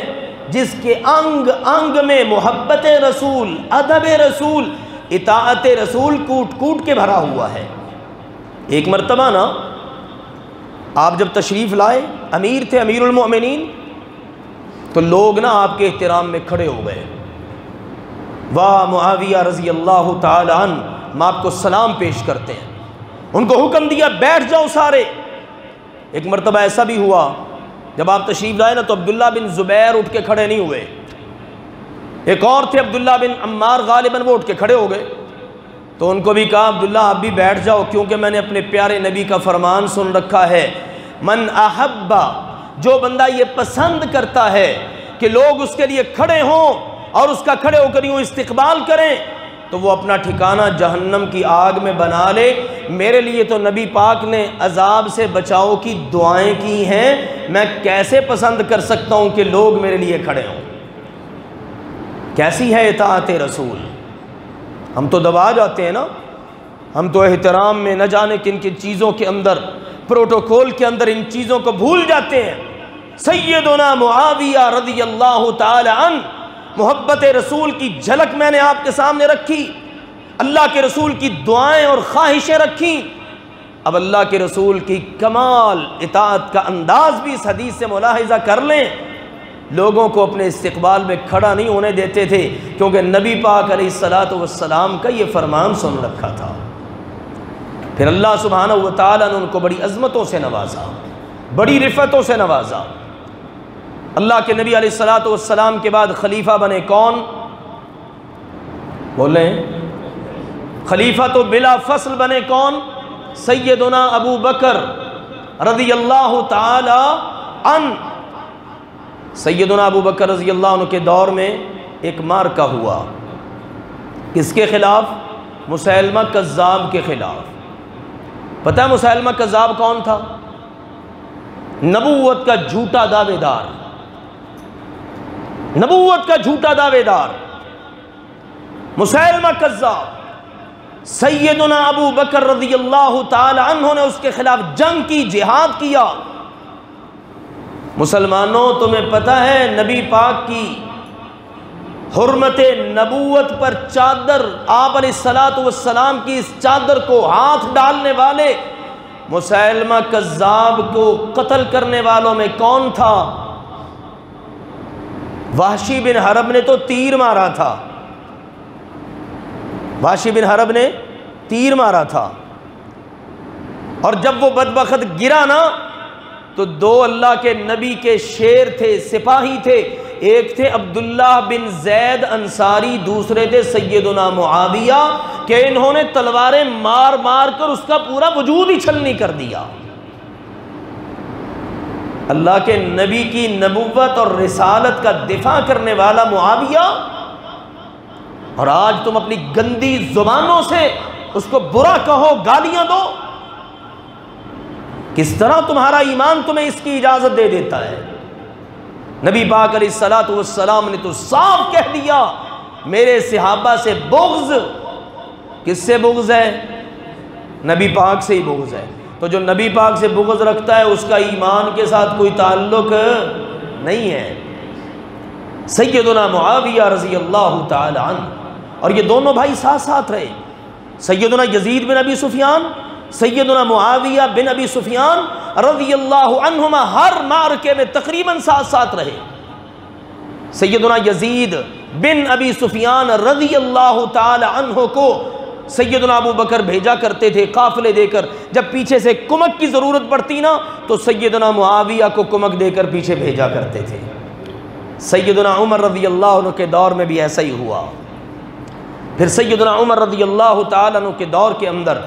جس کے انگ انگ میں محبت رسول، ادب رسول، اطاعت رسول کوٹ کوٹ کے بھرا ہوا ہے۔ ایک مرتبہ نا آپ جب تشریف لائے، امیر تھے، امیر المؤمنین، تو لوگ نا آپ کے احترام میں کھڑے ہو گئے، واہ معاویہ رضی اللہ تعالی عنہ، ہم آپ کو سلام پیش کرتے ہیں۔ ان کو حکم دیا بیٹھ جاؤ سارے۔ ایک مرتبہ ایسا بھی ہوا جب آپ تشریف لائے نا تو عبداللہ بن زبیر اٹھ کے کھڑے نہیں ہوئے، ایک اور تھے عبداللہ بن عمار غالباً، وہ اٹھ کے کھڑے ہو گئے۔ تو ان کو بھی کہا عبداللہ آپ بھی بیٹھ جاؤ، کیونکہ میں نے اپنے پیارے نبی کا فرمان سن رکھا ہے، من احبا، جو بندہ یہ پسند کرتا ہے کہ لوگ اس کے لیے کھڑے ہوں اور اس کا کھڑے ہو کر یوں استقبال کریں، تو وہ اپنا ٹھکانہ جہنم کی آگ میں بنا لے۔ میرے لیے تو نبی پاک نے عذاب سے بچاؤ کی دعائیں کی ہیں، میں کیسے پسند کر سکتا ہوں کہ لوگ میرے لیے کھڑے ہوں؟ کیسی ہے اطاعت رسول؟ ہم تو دبا جاتے ہیں نا، ہم تو احترام میں نہ جانے کن کن چیزوں کے اندر، پروٹوکول کے اندر ان چیزوں کو بھول جاتے ہیں۔ سیدنا معاویہ رضی اللہ تعالی عنہ، محبت رسول کی جھلک میں نے آپ کے سامنے رکھی، اللہ کے رسول کی دعائیں اور خواہشیں رکھی۔ اب اللہ کے رسول کی کمال اطاعت کا انداز بھی اس حدیث سے ملاحظہ کر لیں۔ لوگوں کو اپنے استقبال میں کھڑا نہیں ہونے دیتے تھے، کیونکہ نبی پاک علیہ الصلاۃ والسلام کا یہ فرمان سن رکھا تھا۔ پھر اللہ سبحانہ و تعالیٰ نے ان کو بڑی عظمتوں سے نوازا، بڑی رفعتوں سے نوازا۔ اللہ کے نبی علیہ الصلاۃ والسلام کے بعد خلیفہ بنے کون؟ بولیں، خلیفہ تو بلا فصل بنے کون؟ سیدنا ابو بکر رضی اللہ تعالی عنہ۔ سیدنا ابو بکر رضی اللہ عنہ کے دور میں ایک معرکہ ہوا، کس کے خلاف؟ مسیلمہ کذاب کے خلاف۔ پتہ ہے مسیلمہ کذاب کون تھا؟ نبوت کا جھوٹا دعوے دار، نبوت کا جھوٹا دعوے دار مسیلمہ کذاب۔ سیدنا ابو بکر رضی اللہ تعالی عنہ نے اس کے خلاف جنگ کی، جہاد کیا۔ مسلمانوں تمہیں پتہ ہے نبی پاک کی حرمت نبوت پر چادر، آپ علیہ الصلاۃ والسلام کی اس چادر کو ہاتھ ڈالنے والے مسیلمہ کذاب کو قتل کرنے والوں میں کون تھا؟ وحشی بن حرب نے تو تیر مارا تھا، وحشی بن حرب نے تیر مارا تھا، اور جب وہ بدبخت گرا نا تو 2 اللہ کے نبی کے شیر تھے، سپاہی تھے، ایک تھے عبداللہ بن زید انصاری، دوسرے تھے سیدنا معاویہ، کہ انہوں نے تلواریں مار مار کر اس کا پورا وجود ہی چھلنی کر دیا۔ اللہ کے نبی کی نبوت اور رسالت کا دفاع کرنے والا معاویہ، اور آج تم اپنی گندی زبانوں سے اس کو برا کہو، گالیاں دو۔ کس طرح تمہارا ایمان تمہیں اس کی اجازت دے دیتا ہے؟ نبی پاک علیہ الصلاۃ والسلام نے تو صاف کہہ دیا، میرے صحابہ سے بغض۔ کس سے بغض ہے؟ نبی پاک سے ہی بغض ہے۔ تو جو نبی پاک سے بغض رکھتا ہے اس کا ایمان کے ساتھ کوئی تعلق نہیں ہے۔ سیدنا معاویہ رضی اللہ تعالی عنہ، اور یہ دونوں بھائی ساتھ ساتھ رہے، سیدنا یزید بن ابی سفیان، سیدنا معاویہ بن ابی سفیان رضی اللہ عنہما ہر معرکے میں تقریباً ساتھ ساتھ رہے۔ سیدنا یزید بن ابی سفیان رضی اللہ تعالی عنہ کو سیدنا ابو بکر بھیجا کرتے تھے قافلے دے کر، جب پیچھے سے کمک کی ضرورت پڑتی نا تو سیدنا معاویہ کو کمک دے کر پیچھے بھیجا کرتے تھے۔ سیدنا عمر رضی اللہ عنہ کے دور میں بھی ایسا ہی ہوا۔ پھر سیدنا عمر رضی اللہ تعالیٰ عنہ کے دور کے اندر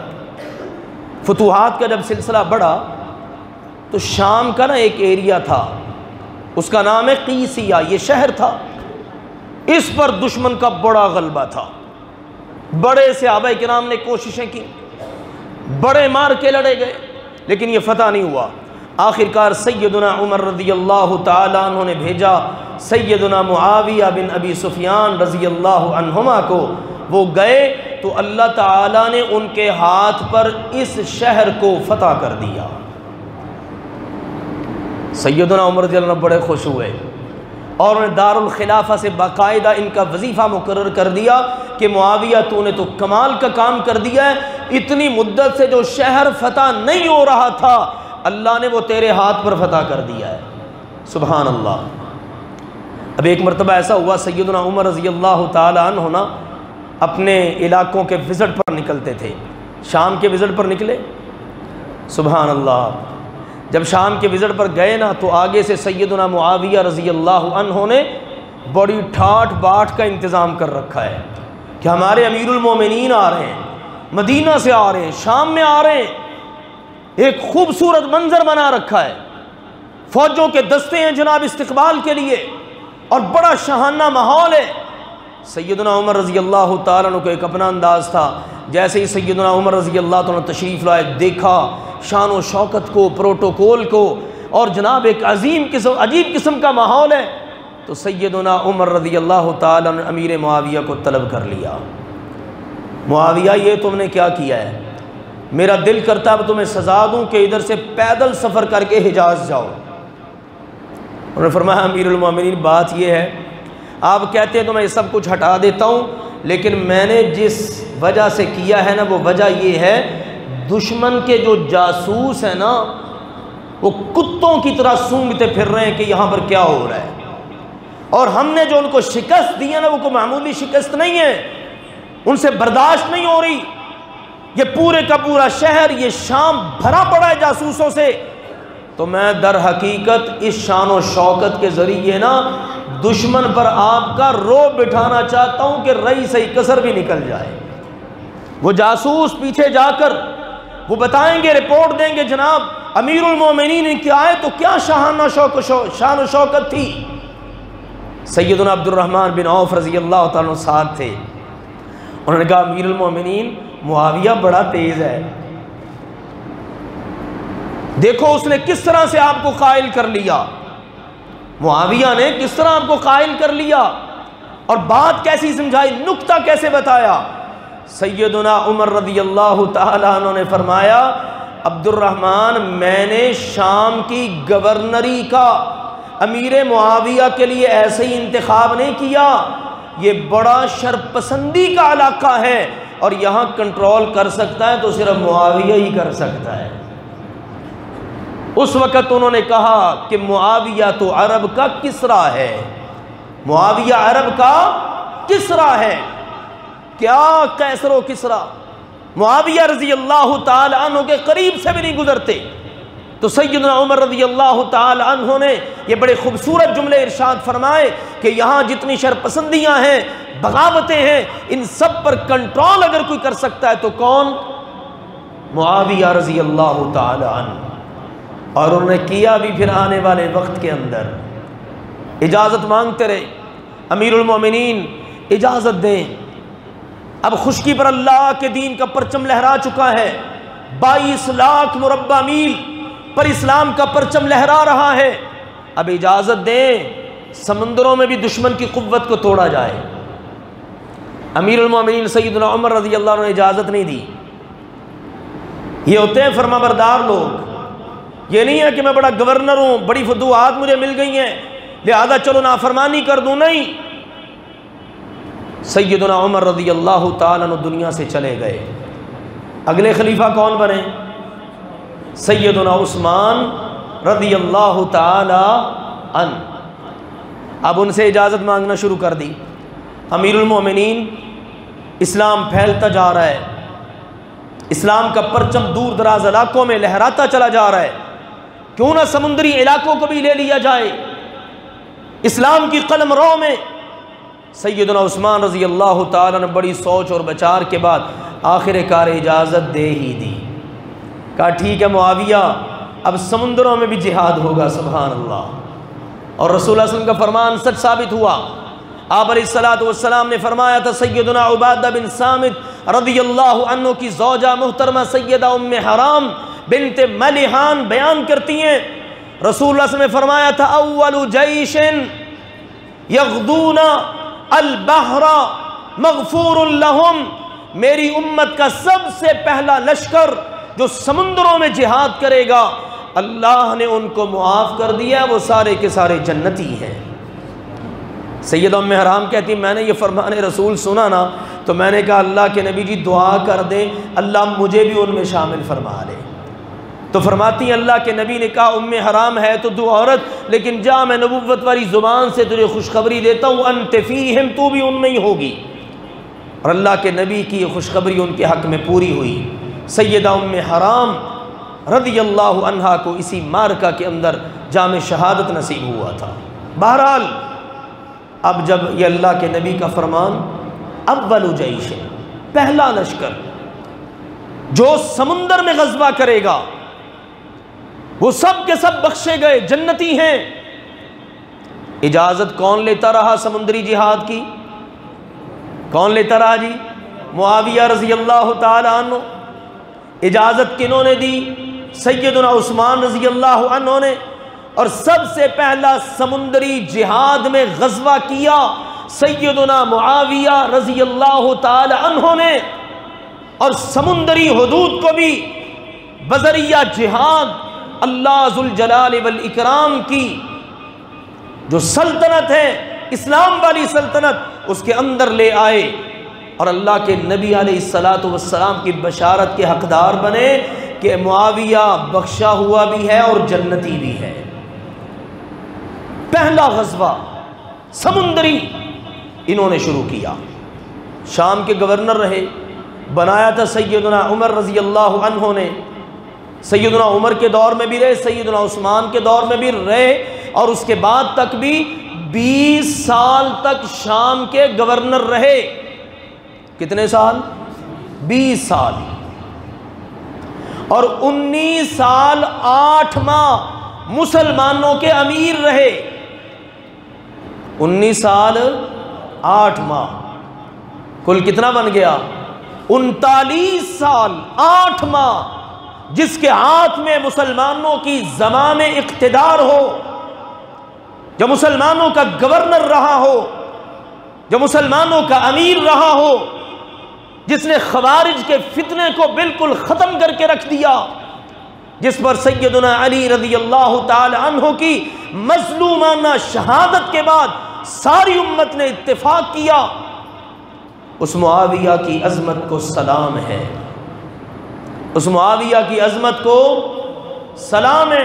فتوحات کا جب سلسلہ بڑھا تو شام کا نا ایک ایریا تھا، اس کا نام ہے قیسیہ، یہ شہر تھا، اس پر دشمن کا بڑا غلبہ تھا۔ بڑے صحابہ کرام نے کوششیں کی، بڑے مار کے لڑے گئے، لیکن یہ فتح نہیں ہوا۔ آخرکار سیدنا عمر رضی اللہ تعالیٰ عنہ نے بھیجا سیدنا معاویہ بن ابی سفیان رضی اللہ عنہما کو، وہ گئے تو اللہ تعالیٰ نے ان کے ہاتھ پر اس شہر کو فتح کر دیا۔ سیدنا عمر رضی اللہ عنہ بڑے خوش ہوئے اور انہیں دار الخلافہ سے باقاعدہ ان کا وظیفہ مقرر کر دیا کہ معاویہ تو نے تو کمال کا کام کر دیا ہے، اتنی مدت سے جو شہر فتح نہیں ہو رہا تھا اللہ نے وہ تیرے ہاتھ پر فتح کر دیا ہے۔ سبحان اللہ۔ اب ایک مرتبہ ایسا ہوا سیدنا عمر رضی اللہ تعالی عنہ نا اپنے علاقوں کے وزٹ پر نکلتے تھے، شام کے وزٹ پر نکلے، سبحان اللہ۔ جب شام کے وزٹ پر گئے نا تو آگے سے سیدنا معاویہ رضی اللہ عنہ نے بڑی ٹھاٹ باٹ کا انتظام کر رکھا ہے کہ ہمارے امیر المومنین آ رہے ہیں، مدینہ سے آ رہے ہیں، شام میں آ رہے ہیں، ایک خوبصورت منظر بنا رکھا ہے، فوجوں کے دستے ہیں جناب استقبال کے لیے اور بڑا شاہانہ ماحول ہے۔ سیدنا عمر رضی اللہ تعالیٰ عنہ کو ایک اپنا انداز تھا، جیسے ہی سیدنا عمر رضی اللہ تعالیٰ عنہ تشریف لائے، دیکھا شان و شوکت کو، پروٹوکول کو، اور جناب ایک عجیب قسم کا ماحول ہے، تو سیدنا عمر رضی اللہ تعالیٰ عنہ امیر معاویہ کو طلب کر لیا۔ معاویہ یہ تم نے کیا کیا ہے؟ میرا دل کرتا ہے اب تمہیں سزا دوں کہ ادھر سے پیدل سفر کر کے حجاز جاؤ۔ انہوں نے فرمایا امیر المومنین بات یہ ہے، آپ کہتے ہیں تو میں یہ سب کچھ ہٹا دیتا ہوں، لیکن میں نے جس وجہ سے کیا ہے نا وہ وجہ یہ ہے دشمن کے جو جاسوس ہیں نا وہ کتوں کی طرح سونگھتے پھر رہے ہیں کہ یہاں پر کیا ہو رہا ہے، اور ہم نے جو ان کو شکست دی ہے نا وہ کوئی معمولی شکست نہیں ہے، ان سے برداشت نہیں ہو رہی۔ یہ پورے کا پورا شہر، یہ شام بھرا پڑا ہے جاسوسوں سے، تو میں در حقیقت اس شان و شوکت کے ذریعے نا دشمن پر آپ کا رعب بٹھانا چاہتا ہوں کہ رئی سے کسر بھی نکل جائے۔ وہ جاسوس پیچھے جا کر وہ بتائیں گے، رپورٹ دیں گے جناب امیر المومنین کیا آئے تو کیا شاہانہ شان و شوکت تھی۔ سیدنا عبد الرحمن بن عوف رضی اللہ تعالیٰ عنہ ساتھ تھے، انہوں نے کہا امیر المومنین معاویہ بڑا تیز ہے، دیکھو اس نے کس طرح سے آپ کو قائل کر لیا، معاویہ نے کس طرح آپ کو قائل کر لیا اور بات کیسی سمجھائی، نکتہ کیسے بتایا۔ سیدنا عمر رضی اللہ تعالیٰ عنہ نے فرمایا عبد الرحمن میں نے شام کی گورنری کا امیر معاویہ کے لیے ایسے ہی انتخاب نہیں کیا، یہ بڑا شرپسندی کا علاقہ ہے اور یہاں کنٹرول کر سکتا ہے تو صرف معاویہ ہی کر سکتا ہے۔ اس وقت انہوں نے کہا کہ معاویہ تو عرب کا کسریٰ ہے، معاویہ عرب کا کسریٰ ہے، کیا قیصر و کسریٰ، معاویہ رضی اللہ تعالی عنہ کے قریب سے بھی نہیں گزرتے۔ تو سیدنا عمر رضی اللہ تعالی عنہ نے یہ بڑے خوبصورت جملے ارشاد فرمائے کہ یہاں جتنی شرپسندیاں ہیں، بغاوتیں ہیں، ان سب پر کنٹرول اگر کوئی کر سکتا ہے تو کون؟ معاویہ رضی اللہ تعالی عنہ۔ اور انہوں نے کیا بھی پھر آنے والے وقت کے اندر، اجازت مانگتے رہے امیر المومنین اجازت دیں، اب خشکی پر اللہ کے دین کا پرچم لہرا چکا ہے، 22 لاکھ مربع میل پر اسلام کا پرچم لہرا رہا ہے، اب اجازت دیں سمندروں میں بھی دشمن کی قوت کو توڑا جائے۔ امیر المومنین سیدنا عمر رضی اللہ عنہ نے اجازت نہیں دی۔ یہ ہوتے ہیں فرما بردار لوگ، یہ نہیں ہے کہ میں بڑا گورنر ہوں، بڑی فتوحات مجھے مل گئی ہیں لہذا چلو نافرمانی کر دوں، نہیں۔ سیدنا عمر رضی اللہ تعالیٰ عنہ دنیا سے چلے گئے، اگلے خلیفہ کون بنے؟ سیدنا عثمان رضی اللہ تعالی عنہ۔ اب ان سے اجازت مانگنا شروع کر دی۔ امیر المومنین اسلام پھیلتا جا رہا ہے، اسلام کا پرچم دور دراز علاقوں میں لہراتا چلا جا رہا ہے، کیوں نہ سمندری علاقوں کو بھی لے لیا جائے۔ اسلام کی قلم رو میں سیدنا عثمان رضی اللہ تعالیٰ نے بڑی سوچ اور بچار کے بعد آخر کار اجازت دے ہی دی، کہا ٹھیک ہے معاویہ، اب سمندروں میں بھی جہاد ہوگا۔ سبحان اللہ۔ اور رسول اللہ صلی اللہ علیہ وسلم کا فرمان سچ ثابت ہوا۔ آپ علیہ السلام نے فرمایا تھا، سیدنا عبادہ بن صامت رضی اللہ عنہ کی زوجہ محترمہ سیدہ ام حرام بنت ملحان بیان کرتی ہیں، رسول اللہ صلی اللہ علیہ وسلم نے فرمایا تھا، اول جیش یغدون البحر مغفور لہم، میری امت کا سب سے پہلا لشکر جو سمندروں میں جہاد کرے گا، اللہ نے ان کو معاف کر دیا، وہ سارے کے سارے جنتی ہیں۔ سیدہ ام حرام کہتی میں نے یہ فرمان رسول سنا نا تو میں نے کہا اللہ کے نبی جی دعا کر دیں اللہ مجھے بھی ان میں شامل فرما لے۔ تو فرماتی ہیں اللہ کے نبی نے کہا ام حرام ہے تو تو عورت، لیکن جا میں نبوت والی زبان سے تجھے خوشخبری دیتا ہوں، انت فیہم، تو بھی ان میں ہی ہوگی۔ اور اللہ کے نبی کی یہ خوشخبری ان کے حق میں پوری ہوئی۔ سیدہ ام حرام رضی اللہ عنہا کو اسی معرکہ کے اندر جام شہادت نصیب ہوا تھا۔ بہرحال اب جب یہ اللہ کے نبی کا فرمان، اول جیش، پہلا لشکر جو سمندر میں غزوہ کرے گا وہ سب کے سب بخشے گئے، جنتی ہیں۔ اجازت کون لیتا رہا سمندری جہاد کی؟ کون لیتا رہا جی؟ معاویہ رضی اللہ تعالی عنہ۔ اجازت کنہوں نے دی؟ سیدنا عثمان رضی اللہ عنہ نے۔ اور سب سے پہلا سمندری جہاد میں غزوہ کیا سیدنا معاویہ رضی اللہ تعالی عنہ نے۔ اور سمندری حدود کو بھی بذریعہ جہاد اللہ ذوالجلال والاکرام کی جو سلطنت ہے، اسلام والی سلطنت، اس کے اندر لے آئے اور اللہ کے نبی علیہ السلام کی بشارت کے حقدار بنے کہ معاویہ بخشا ہوا بھی ہے اور جنتی بھی ہے۔ پہلا غزوہ سمندری انہوں نے شروع کیا۔ شام کے گورنر رہے، بنایا تھا سیدنا عمر رضی اللہ عنہ نے۔ سیدنا عمر کے دور میں بھی رہے، سیدنا عثمان کے دور میں بھی رہے، اور اس کے بعد تک بھی 20 سال تک شام کے گورنر رہے۔ کتنے سال؟ 20 سال۔ اور 19 سال 8 ماہ مسلمانوں کے امیر رہے۔ 19 سال 8 ماہ، کل کتنا بن گیا؟ 39 سال 8 ماہ جس کے ہاتھ میں مسلمانوں کی زمام اقتدار ہو، جو مسلمانوں کا گورنر رہا ہو، جو مسلمانوں کا امیر رہا ہو، جس نے خوارج کے فتنے کو بالکل ختم کر کے رکھ دیا، جس پر سیدنا علی رضی اللہ تعالی عنہ کی مظلومانہ شہادت کے بعد ساری امت نے اتفاق کیا، اس معاویہ کی عظمت کو سلام ہے، اس معاویہ کی عظمت کو سلام ہے۔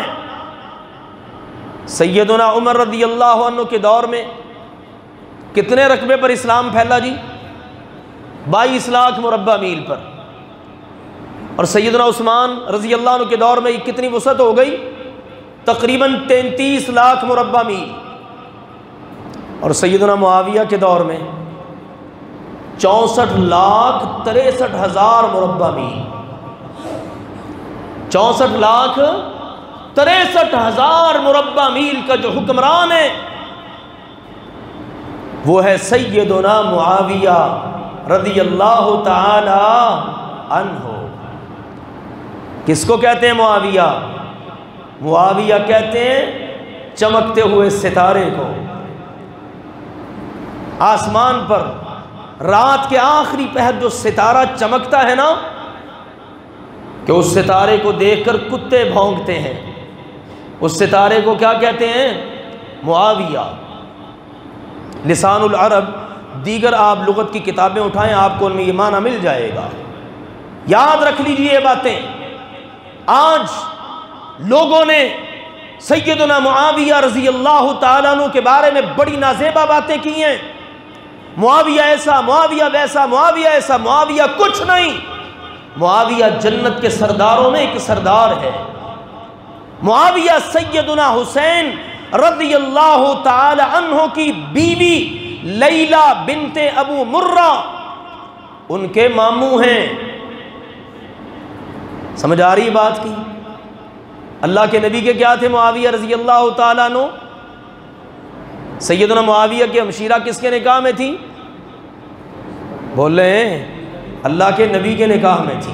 سیدنا عمر رضی اللہ عنہ کے دور میں کتنے رقبے پر اسلام پھیلا جی؟ 22 لاکھ مربع میل پر۔ اور سیدنا عثمان رضی اللہ عنہ کے دور میں کتنی وسعت ہو گئی؟ تقریباً 33 لاکھ مربع میل۔ اور سیدنا معاویہ کے دور میں 64,63,000 مربع میل۔ 64,63,000 مربع میل کا جو حکمران ہے وہ ہے سیدنا معاویہ رضی اللہ تعالی عنہ۔ کس کو کہتے ہیں معاویہ؟ معاویہ کہتے ہیں چمکتے ہوئے ستارے کو۔ آسمان پر رات کے آخری پہر جو ستارہ چمکتا ہے نا، کہ اس ستارے کو دیکھ کر کتے بھونکتے ہیں، اس ستارے کو کیا کہتے ہیں؟ معاویہ۔ لسان العرب، دیگر آپ لغت کی کتابیں اٹھائیں، آپ کو ان میں یہ معنی مل جائے گا۔ یاد رکھ لیجئے یہ باتیں۔ آج لوگوں نے سیدنا معاویہ رضی اللہ تعالیٰ عنہ کے بارے میں بڑی نازیبہ باتیں کی ہیں، معاویہ ایسا، معاویہ ویسا، معاویہ ایسا، معاویہ کچھ نہیں۔ معاویہ جنت کے سرداروں میں ایک سردار ہے۔ معاویہ سیدنا حسین رضی اللہ تعالی عنہ کی بیوی لیلہ بنت ابو مرہ ان کے ماموں ہیں۔ سمجھ آ رہی بات کی؟ اللہ کے نبی کے کیا تھے معاویہ رضی اللہ تعالیٰ عنہ؟ سیدنا معاویہ کی ہمشیرہ کس کے نکاح میں تھی؟ بول رہے ہیں اللہ کے نبی کے نکاح میں تھی،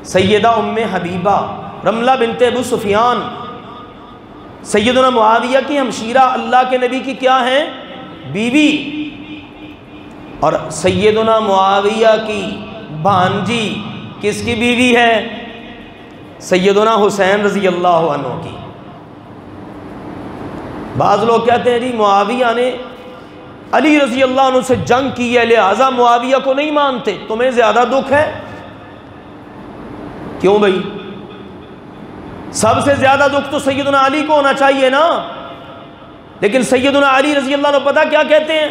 سیدہ ام حبیبہ رملہ بنت ابو سفیان۔ سیدنا معاویہ کی ہمشیرہ اللہ کے نبی کی کیا ہیں؟ بیوی۔ اور سیدنا معاویہ کی بھانجی کس کی بیوی ہے؟ سیدنا حسین رضی اللہ عنہ کی۔ بعض لوگ کہتے ہیں جی معاویہ نے علی رضی اللہ عنہ سے جنگ کی ہے لہذا معاویہ کو نہیں مانتے، تمہیں زیادہ دکھ ہے؟ کیوں بھائی؟ سب سے زیادہ دکھ تو سیدنا علی کو ہونا چاہیے نا۔ لیکن سیدنا علی رضی اللہ عنہ پتہ کیا کہتے ہیں؟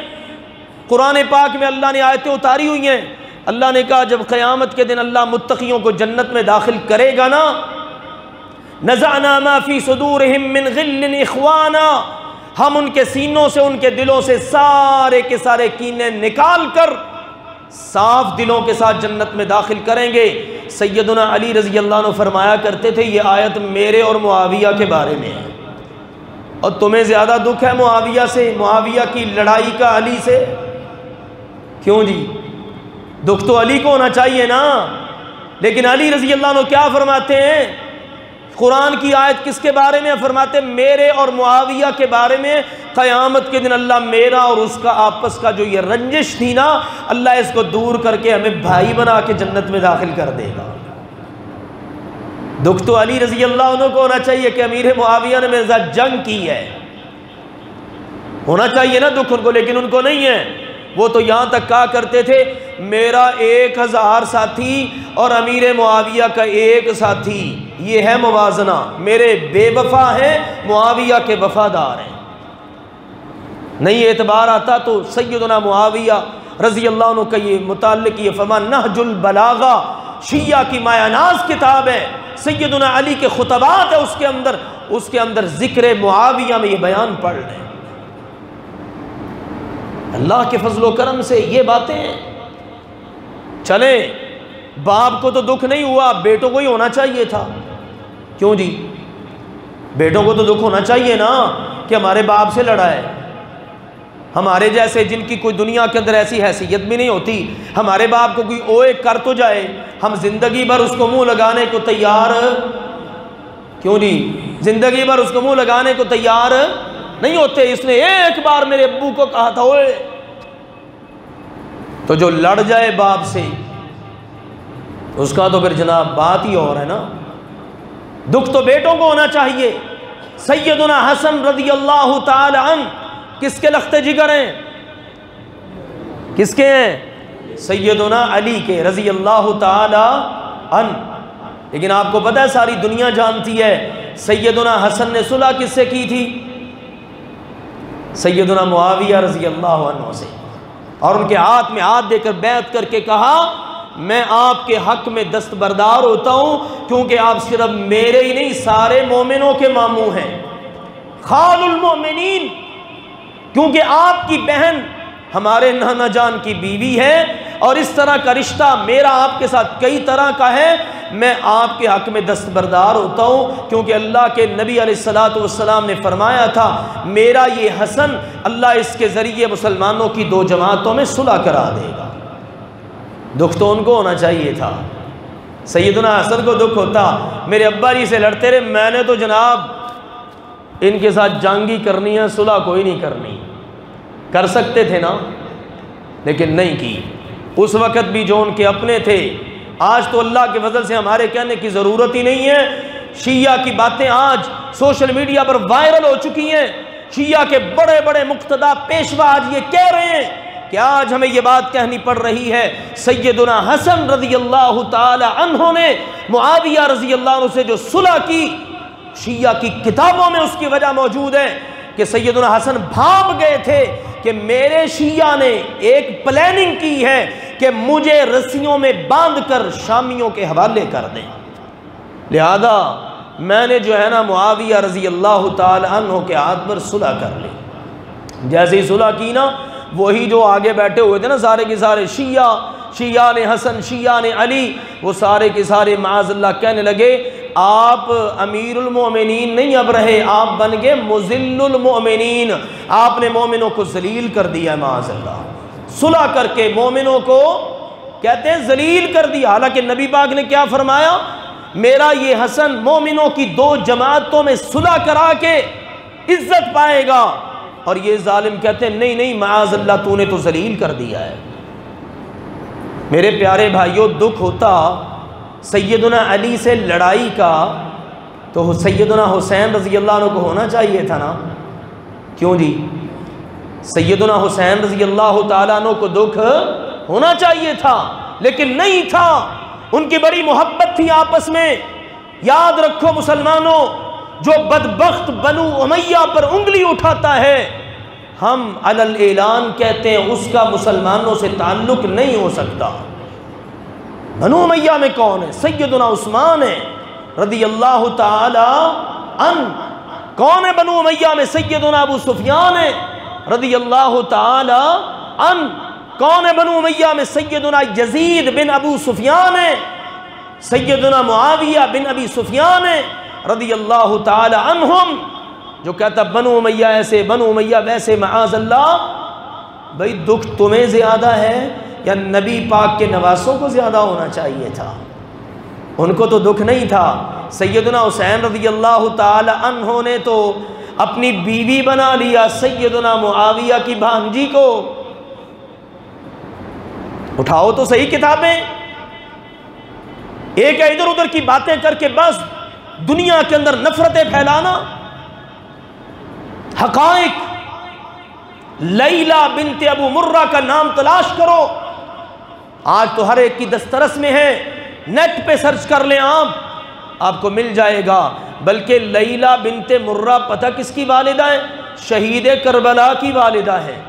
قرآن پاک میں اللہ نے آیتیں اتاری ہوئی ہیں، اللہ نے کہا جب قیامت کے دن اللہ متقیوں کو جنت میں داخل کرے گا نا، نزعنا ما فی صدورہم من غل اخوانا، ہم ان کے سینوں سے ان کے دلوں سے سارے کے سارے کینے نکال کر صاف دلوں کے ساتھ جنت میں داخل کریں گے۔ سیدنا علی رضی اللہ عنہ فرمایا کرتے تھے یہ آیت میرے اور معاویہ کے بارے میں ہے، اور تمہیں زیادہ دکھ ہے معاویہ سے، معاویہ کی لڑائی کا علی سے؟ کیوں جی؟ دکھ تو علی کو ہونا چاہیے نا۔ لیکن علی رضی اللہ عنہ کیا فرماتے ہیں؟ قرآن کی آیت کس کے بارے میں فرماتے؟ میرے اور معاویہ کے بارے میں، قیامت کے دن اللہ میرا اور اس کا آپس کا جو یہ رنجش تھی نا، اللہ اس کو دور کر کے ہمیں بھائی بنا کے جنت میں داخل کر دے گا۔ دکھ تو علی رضی اللہ عنہ کو ہونا چاہیے کہ امیر معاویہ نے میرے ساتھ جنگ کی ہے، ہونا چاہیے نا دکھ ان کو، لیکن ان کو نہیں ہے۔ وہ تو یہاں تک کہا کرتے تھے میرا 1000 ساتھی اور امیر معاویہ کا 1 ساتھی، یہ ہے موازنہ، میرے بے وفا ہیں، معاویہ کے وفادار ہیں۔ نہیں اعتبار آتا تو سیدنا معاویہ رضی اللہ عنہ کا یہ متعلق یہ فرمان نہج البلاغہ شیعہ کی مایہ ناز کتاب ہے، سیدنا علی کے خطبات ہے اس کے اندر ذکر معاویہ میں یہ بیان پڑھ لیں۔ اللہ کے فضل و کرم سے یہ باتیں ہیں۔ چلیں باپ کو تو دکھ نہیں ہوا، بیٹوں کو ہی ہونا چاہیے تھا۔ کیوں جی؟ بیٹوں کو تو دکھ ہونا چاہیے نا کہ ہمارے باپ سے لڑا ہے۔ ہمارے جیسے جن کی کوئی دنیا کے اندر ایسی حیثیت بھی نہیں ہوتی، ہمارے باپ کو کوئی اوے کر تو جائے، ہم زندگی بھر اس کو منہ لگانے کو تیار، کیوں جی؟ زندگی بھر اس کو منہ لگانے کو تیار نہیں ہوتے۔ اس نے ایک بار میرے ابو کو کہا تھا اوے، تو جو لڑ جائے باپ سے اس کا تو پھر جناب بات ہی اور ہے نا۔ دکھ تو بیٹوں کو ہونا چاہیے۔ سیدنا حسن رضی اللہ تعالی عنہ کس کے لخت جگر ہیں؟ کس کے ہیں؟ سیدنا علی کے رضی اللہ تعالی عنہ۔ لیکن آپ کو پتہ ہے ساری دنیا جانتی ہے سیدنا حسن نے صلح کس سے کی تھی؟ سیدنا معاویہ رضی اللہ عنہ سے، اور ان کے ہاتھ میں ہاتھ دے کر بیعت کر کے کہا میں آپ کے حق میں دستبردار ہوتا ہوں کیونکہ آپ صرف میرے ہی نہیں سارے مومنوں کے ماموں ہیں، خال المؤمنین، کیونکہ آپ کی بہن ہمارے نانا جان کی بیوی ہے، اور اس طرح کا رشتہ میرا آپ کے ساتھ کئی طرح کا ہے، میں آپ کے حق میں دستبردار ہوتا ہوں کیونکہ اللہ کے نبی علیہ السلام نے فرمایا تھا میرا یہ حسن اللہ اس کے ذریعے مسلمانوں کی 2 جماعتوں میں صلح کرا دے گا۔ دکھ تو ان کو ہونا چاہیے تھا۔ سیدنا حسن کو دکھ ہوتا میرے ابا جی سے لڑتے رہے، میں نے تو جناب ان کے ساتھ جنگ ہی کرنی ہے، صلح کوئی نہیں کرنی۔ کر سکتے تھے نا، لیکن نہیں کی۔ اس وقت بھی جو ان کے اپنے تھے، آج تو اللہ کے فضل سے ہمارے کہنے کی ضرورت ہی نہیں ہے۔ شیعہ کی باتیں آج سوشل میڈیا پر وائرل ہو چکی ہیں، شیعہ کے بڑے بڑے مقتدی پیشوا آج یہ کہہ رہے ہیں کہ آج ہمیں یہ بات کہنی پڑ رہی ہے سیدنا حسن رضی اللہ تعالی عنہ نے معاویہ رضی اللہ عنہ سے جو صلح کی، شیعہ کی کتابوں میں اس کی وجہ موجود ہے کہ سیدنا حسن بھاگ گئے تھے کہ میرے شیعہ نے ایک پلاننگ کی ہے کہ مجھے رسیوں میں باندھ کر شامیوں کے حوالے کر دیں، لہذا میں نے جو ہے نا معاویہ رضی اللہ تعالی عنہ کے ہاتھ پر صلح کر لی۔ جیسے ہی صلح کی نا، وہی جو آگے بیٹھے ہوئے تھے نا سارے کے سارے شیعہ نے حسن، شیعہ نے علی، وہ سارے کے سارے معاذ اللہ کہنے لگے آپ امیر المومنین نہیں اب رہے، آپ بن گئے مذل المومنین، آپ نے مومنوں کو ذلیل کر دیا معاذ اللہ۔ صلح کر کے مومنوں کو کہتے ہیں ذلیل کر دیا، حالانکہ نبی پاک نے کیا فرمایا؟ میرا یہ حسن مومنوں کی دو جماعتوں میں صلح کرا کے عزت پائے گا، اور یہ ظالم کہتے ہیں نہیں نہیں معاذ اللہ تو نے تو ذلیل کر دیا ہے۔ میرے پیارے بھائیوں، دکھ ہوتا سیدنا علی سے لڑائی کا تو سیدنا حسین رضی اللہ عنہ کو ہونا چاہیے تھا نا، کیوں جی؟ سیدنا حسین رضی اللہ تعالیٰ عنہ کو دکھ ہونا چاہیے تھا، لیکن نہیں تھا، ان کی بڑی محبت تھی آپس میں۔ یاد رکھو مسلمانوں، جو بدبخت بنو امیہ پر انگلی اٹھاتا ہے، ہم علی الاعلان کہتے ہیں اس کا مسلمانوں سے تعلق نہیں ہو سکتا۔ بنو امیہ میں کون ہے؟ سیدنا عثمان ہے رضی اللہ تعالی عنہ۔ کون ہے بنو امیہ میں؟ سیدنا ابو سفیان ہے رضی اللہ تعالی عنہ۔ کون ہے بنو امیہ میں؟ سیدنا یزید بن ابو سفیان ہے، سیدنا معاویہ بن ابی سفیان ہے رضی اللہ تعالی عنہم۔ جو کہتا بنو امیہ ایسے بنو امیہ ویسے، معاذ اللہ، بھئی دکھ تمہیں زیادہ ہے یا نبی پاک کے نواسوں کو زیادہ ہونا چاہیے تھا؟ ان کو تو دکھ نہیں تھا۔ سیدنا حسین رضی اللہ تعالی عنہ نے تو اپنی بیوی بنا لیا سیدنا معاویہ کی بھانجی کو۔ اٹھاؤ تو صحیح کتابیں، ایک ادھر ادھر کی باتیں کر کے بس دنیا کے اندر نفرتیں پھیلانا۔ حقائق، لیلہ بنت ابو مرہ کا نام تلاش کرو، آج تو ہر ایک کی دسترس میں ہے، نیٹ پہ سرچ کر لیں آپ کو مل جائے گا۔ بلکہ لیلہ بنت مرہ پتہ کس کی والدہ ہے؟ شہید کربلا کی والدہ ہے،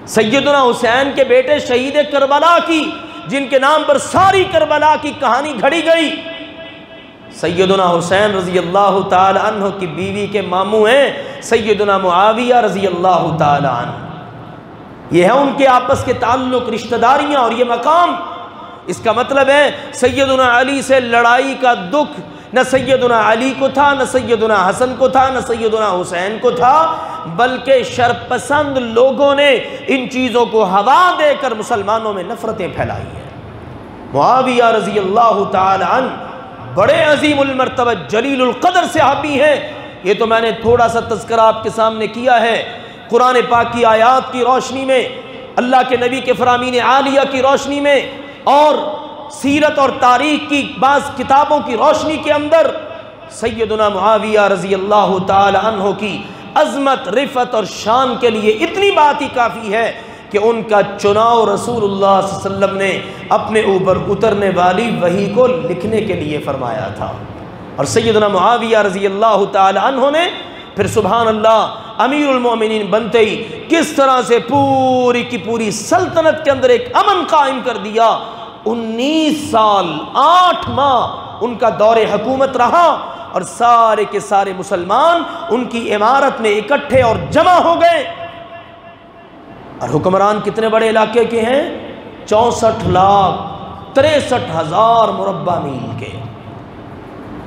سیدنا حسین کے بیٹے شہید کربلا کی، جن کے نام پر ساری کربلا کی کہانی گھڑی گئی۔ سیدنا حسین رضی اللہ تعالی عنہ کی بیوی کے ماموں ہیں سیدنا معاویہ رضی اللہ تعالی عنہ۔ یہ ہے ان کے آپس کے تعلق، رشتہ داریاں اور یہ مقام۔ اس کا مطلب ہے سیدنا علی سے لڑائی کا دکھ نہ سیدنا علی کو تھا، نہ سیدنا حسن کو تھا، نہ سیدنا حسین کو تھا، بلکہ شرپسند لوگوں نے ان چیزوں کو ہوا دے کر مسلمانوں میں نفرتیں پھیلائی ہیں۔ معاویہ رضی اللہ تعالی عنہ بڑے عظیم المرتبہ جلیل القدر صحابی ہیں۔ یہ تو میں نے تھوڑا سا تذکرہ آپ کے سامنے کیا ہے، قرآن پاک کی آیات کی روشنی میں، اللہ کے نبی کے فرامین عالیہ کی روشنی میں، اور سیرت اور تاریخ کی بعض کتابوں کی روشنی کے اندر سیدنا معاویہ رضی اللہ تعالی عنہ کی عظمت، رفعت اور شان کے لیے اتنی بات ہی کافی ہے کہ ان کا چناؤ رسول اللہ صلی اللہ علیہ وسلم نے اپنے اوپر اترنے والی وحی کو لکھنے کے لیے فرمایا تھا۔ اور سیدنا معاویہ رضی اللہ تعالی عنہ نے پھر سبحان اللہ امیر المومنین بنتے ہی کس طرح سے پوری کی پوری سلطنت کے اندر ایک امن قائم کر دیا۔ 19 سال 8 ماہ ان کا دور حکومت رہا، اور سارے کے سارے مسلمان ان کی عمارت میں اکٹھے اور جمع ہو گئے۔ اور حکمران کتنے بڑے علاقے کے ہیں؟ 64,63,000 مربع میل کے۔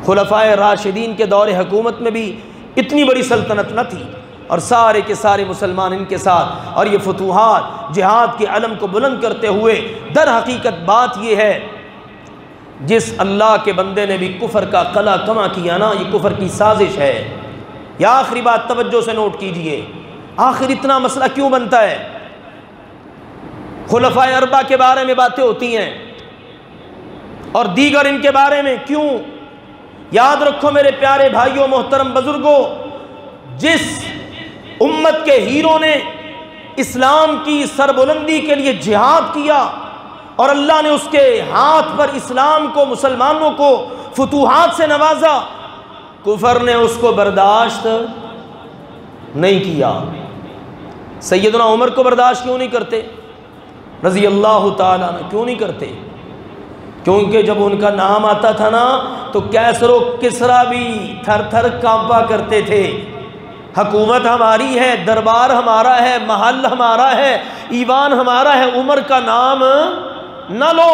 خلفائے راشدین کے دور حکومت میں بھی اتنی بڑی سلطنت نہ تھی، اور سارے کے سارے مسلمان ان کے ساتھ، اور یہ فتوحات جہاد کے علم کو بلند کرتے ہوئے۔ در حقیقت بات یہ ہے، جس اللہ کے بندے نے بھی کفر کا قلع کما کیا نا، یہ کفر کی سازش ہے۔ یا آخری بات توجہ سے نوٹ کیجئے، آخر اتنا مسئلہ کیوں بنتا ہے؟ خلفائے اربعہ کے بارے میں باتیں ہوتی ہیں اور دیگر ان کے بارے میں کیوں؟ یاد رکھو میرے پیارے بھائیوں، محترم بزرگوں، جس امت کے ہیرو نے اسلام کی سربلندی کے لیے جہاد کیا اور اللہ نے اس کے ہاتھ پر اسلام کو، مسلمانوں کو فتوحات سے نوازا، کفر نے اس کو برداشت نہیں کیا۔ سیدنا عمر کو برداشت کیوں نہیں کرتے رضی اللہ تعالیٰ عنہ؟ کیوں نہیں کرتے؟ کیونکہ جب ان کا نام آتا تھا نا تو کیسر و کسرا بھی تھر تھر کانپا کرتے تھے۔ حکومت ہماری ہے، دربار ہمارا ہے، محل ہمارا ہے، ایوان ہمارا ہے، عمر کا نام نہ لو۔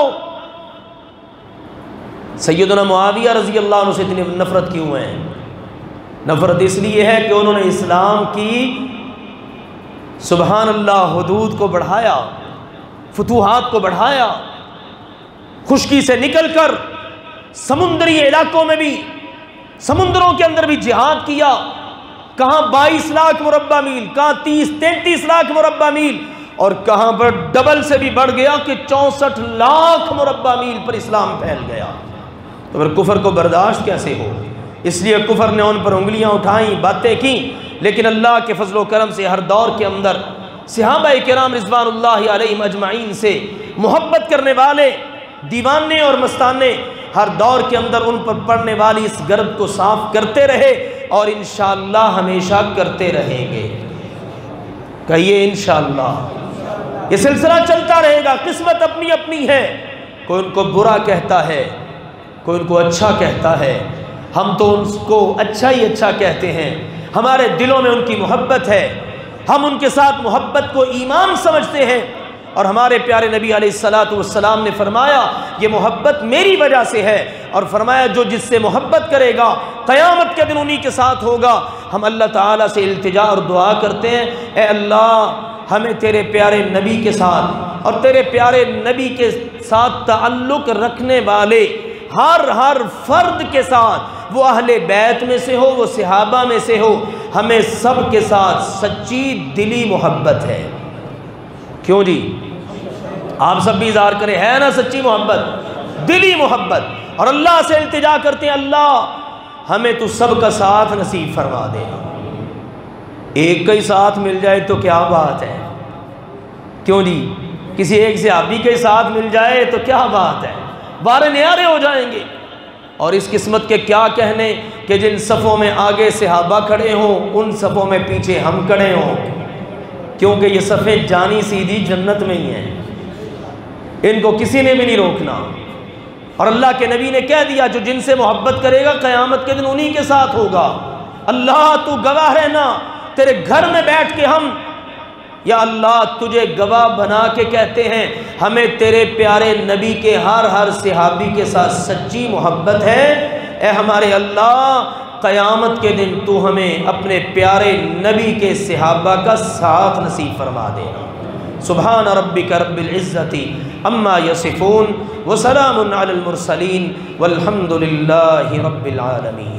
سیدنا معاویہ رضی اللہ عنہ سے اتنی نفرت کیوں ہے؟ نفرت اس لیے ہے کہ انہوں نے اسلام کی سبحان اللہ حدود کو بڑھایا، فتوحات کو بڑھایا، خشکی سے نکل کر سمندری علاقوں میں بھی، سمندروں کے اندر بھی جہاد کیا۔ کہاں 22 لاکھ مربع میل، کہاں 30-33 لاکھ مربع میل، اور کہاں پر ڈبل سے بھی بڑھ گیا کہ 64 لاکھ مربع میل پر اسلام پھیل گیا۔ تو پھر کفر کو برداشت کیسے ہو؟ اس لیے کفر نے ان پر انگلیاں اٹھائیں، باتیں کی، لیکن اللہ کے فضل و کرم سے ہر دور کے اندر صحابہ کرام رضوان اللہ علیہم اجمعین سے محبت کرنے والے دیوانے اور مستانے ہر دور کے اندر ان پر پڑنے والی اس گرد کو صاف کرتے رہے، اور انشاءاللہ ہمیشہ کرتے رہیں گے۔ کہیے انشاءاللہ۔ یہ سلسلہ چلتا رہے گا، قسمت اپنی اپنی ہے، کوئی ان کو برا کہتا ہے، کوئی ان کو اچھا کہتا ہے، ہم تو ان کو اچھا ہی اچھا کہتے ہیں، ہمارے دلوں میں ان کی محبت ہے، ہم ان کے ساتھ محبت کو ایمان سمجھتے ہیں، اور ہمارے پیارے نبی علیہ السلام نے فرمایا یہ محبت میری وجہ سے ہے، اور فرمایا جو جس سے محبت کرے گا قیامت کے دن انہی کے ساتھ ہوگا۔ ہم اللہ تعالیٰ سے التجا اور دعا کرتے ہیں، اے اللہ ہمیں تیرے پیارے نبی کے ساتھ اور تیرے پیارے نبی کے ساتھ تعلق رکھنے والے ہر فرد کے ساتھ، وہ اہل بیت میں سے ہو، وہ صحابہ میں سے ہو، ہمیں سب کے ساتھ سچی دلی محبت ہے۔ کیوں جی؟ آپ سب بھی اظہار کریں، ہے نا سچی محبت، دلی محبت، اور اللہ سے التجا کرتے ہیں اللہ ہمیں تو سب کا ساتھ نصیب فرما دے۔ ایک کا ہی ساتھ مل جائے تو کیا بات ہے، کیوں جی؟ کسی ایک صحابی کے ساتھ مل جائے تو کیا بات ہے، بارے نیارے ہو جائیں گے۔ اور اس قسمت کے کیا کہنے کہ جن صفوں میں آگے صحابہ کھڑے ہوں ان صفوں میں پیچھے ہم کھڑے ہوں، کیونکہ یہ صفیں جانی سیدھی جنت میں ہی ہیں، ان کو کسی نے بھی نہیں روکنا۔ اور اللہ کے نبی نے کہہ دیا جو جن سے محبت کرے گا قیامت کے دن انہی کے ساتھ ہوگا۔ اللہ تو گواہ رہنا، تیرے گھر میں بیٹھ کے ہم یا اللہ تجھے گواہ بنا کے کہتے ہیں ہمیں تیرے پیارے نبی کے ہر صحابی کے ساتھ سچی محبت ہے۔ اے ہمارے اللہ قیامت کے دن تو ہمیں اپنے پیارے نبی کے صحابہ کا ساتھ نصیب فرما دے۔ سبحان ربک رب العزت عما یصفون وسلام علی المرسلین والحمد للہ رب العالمین۔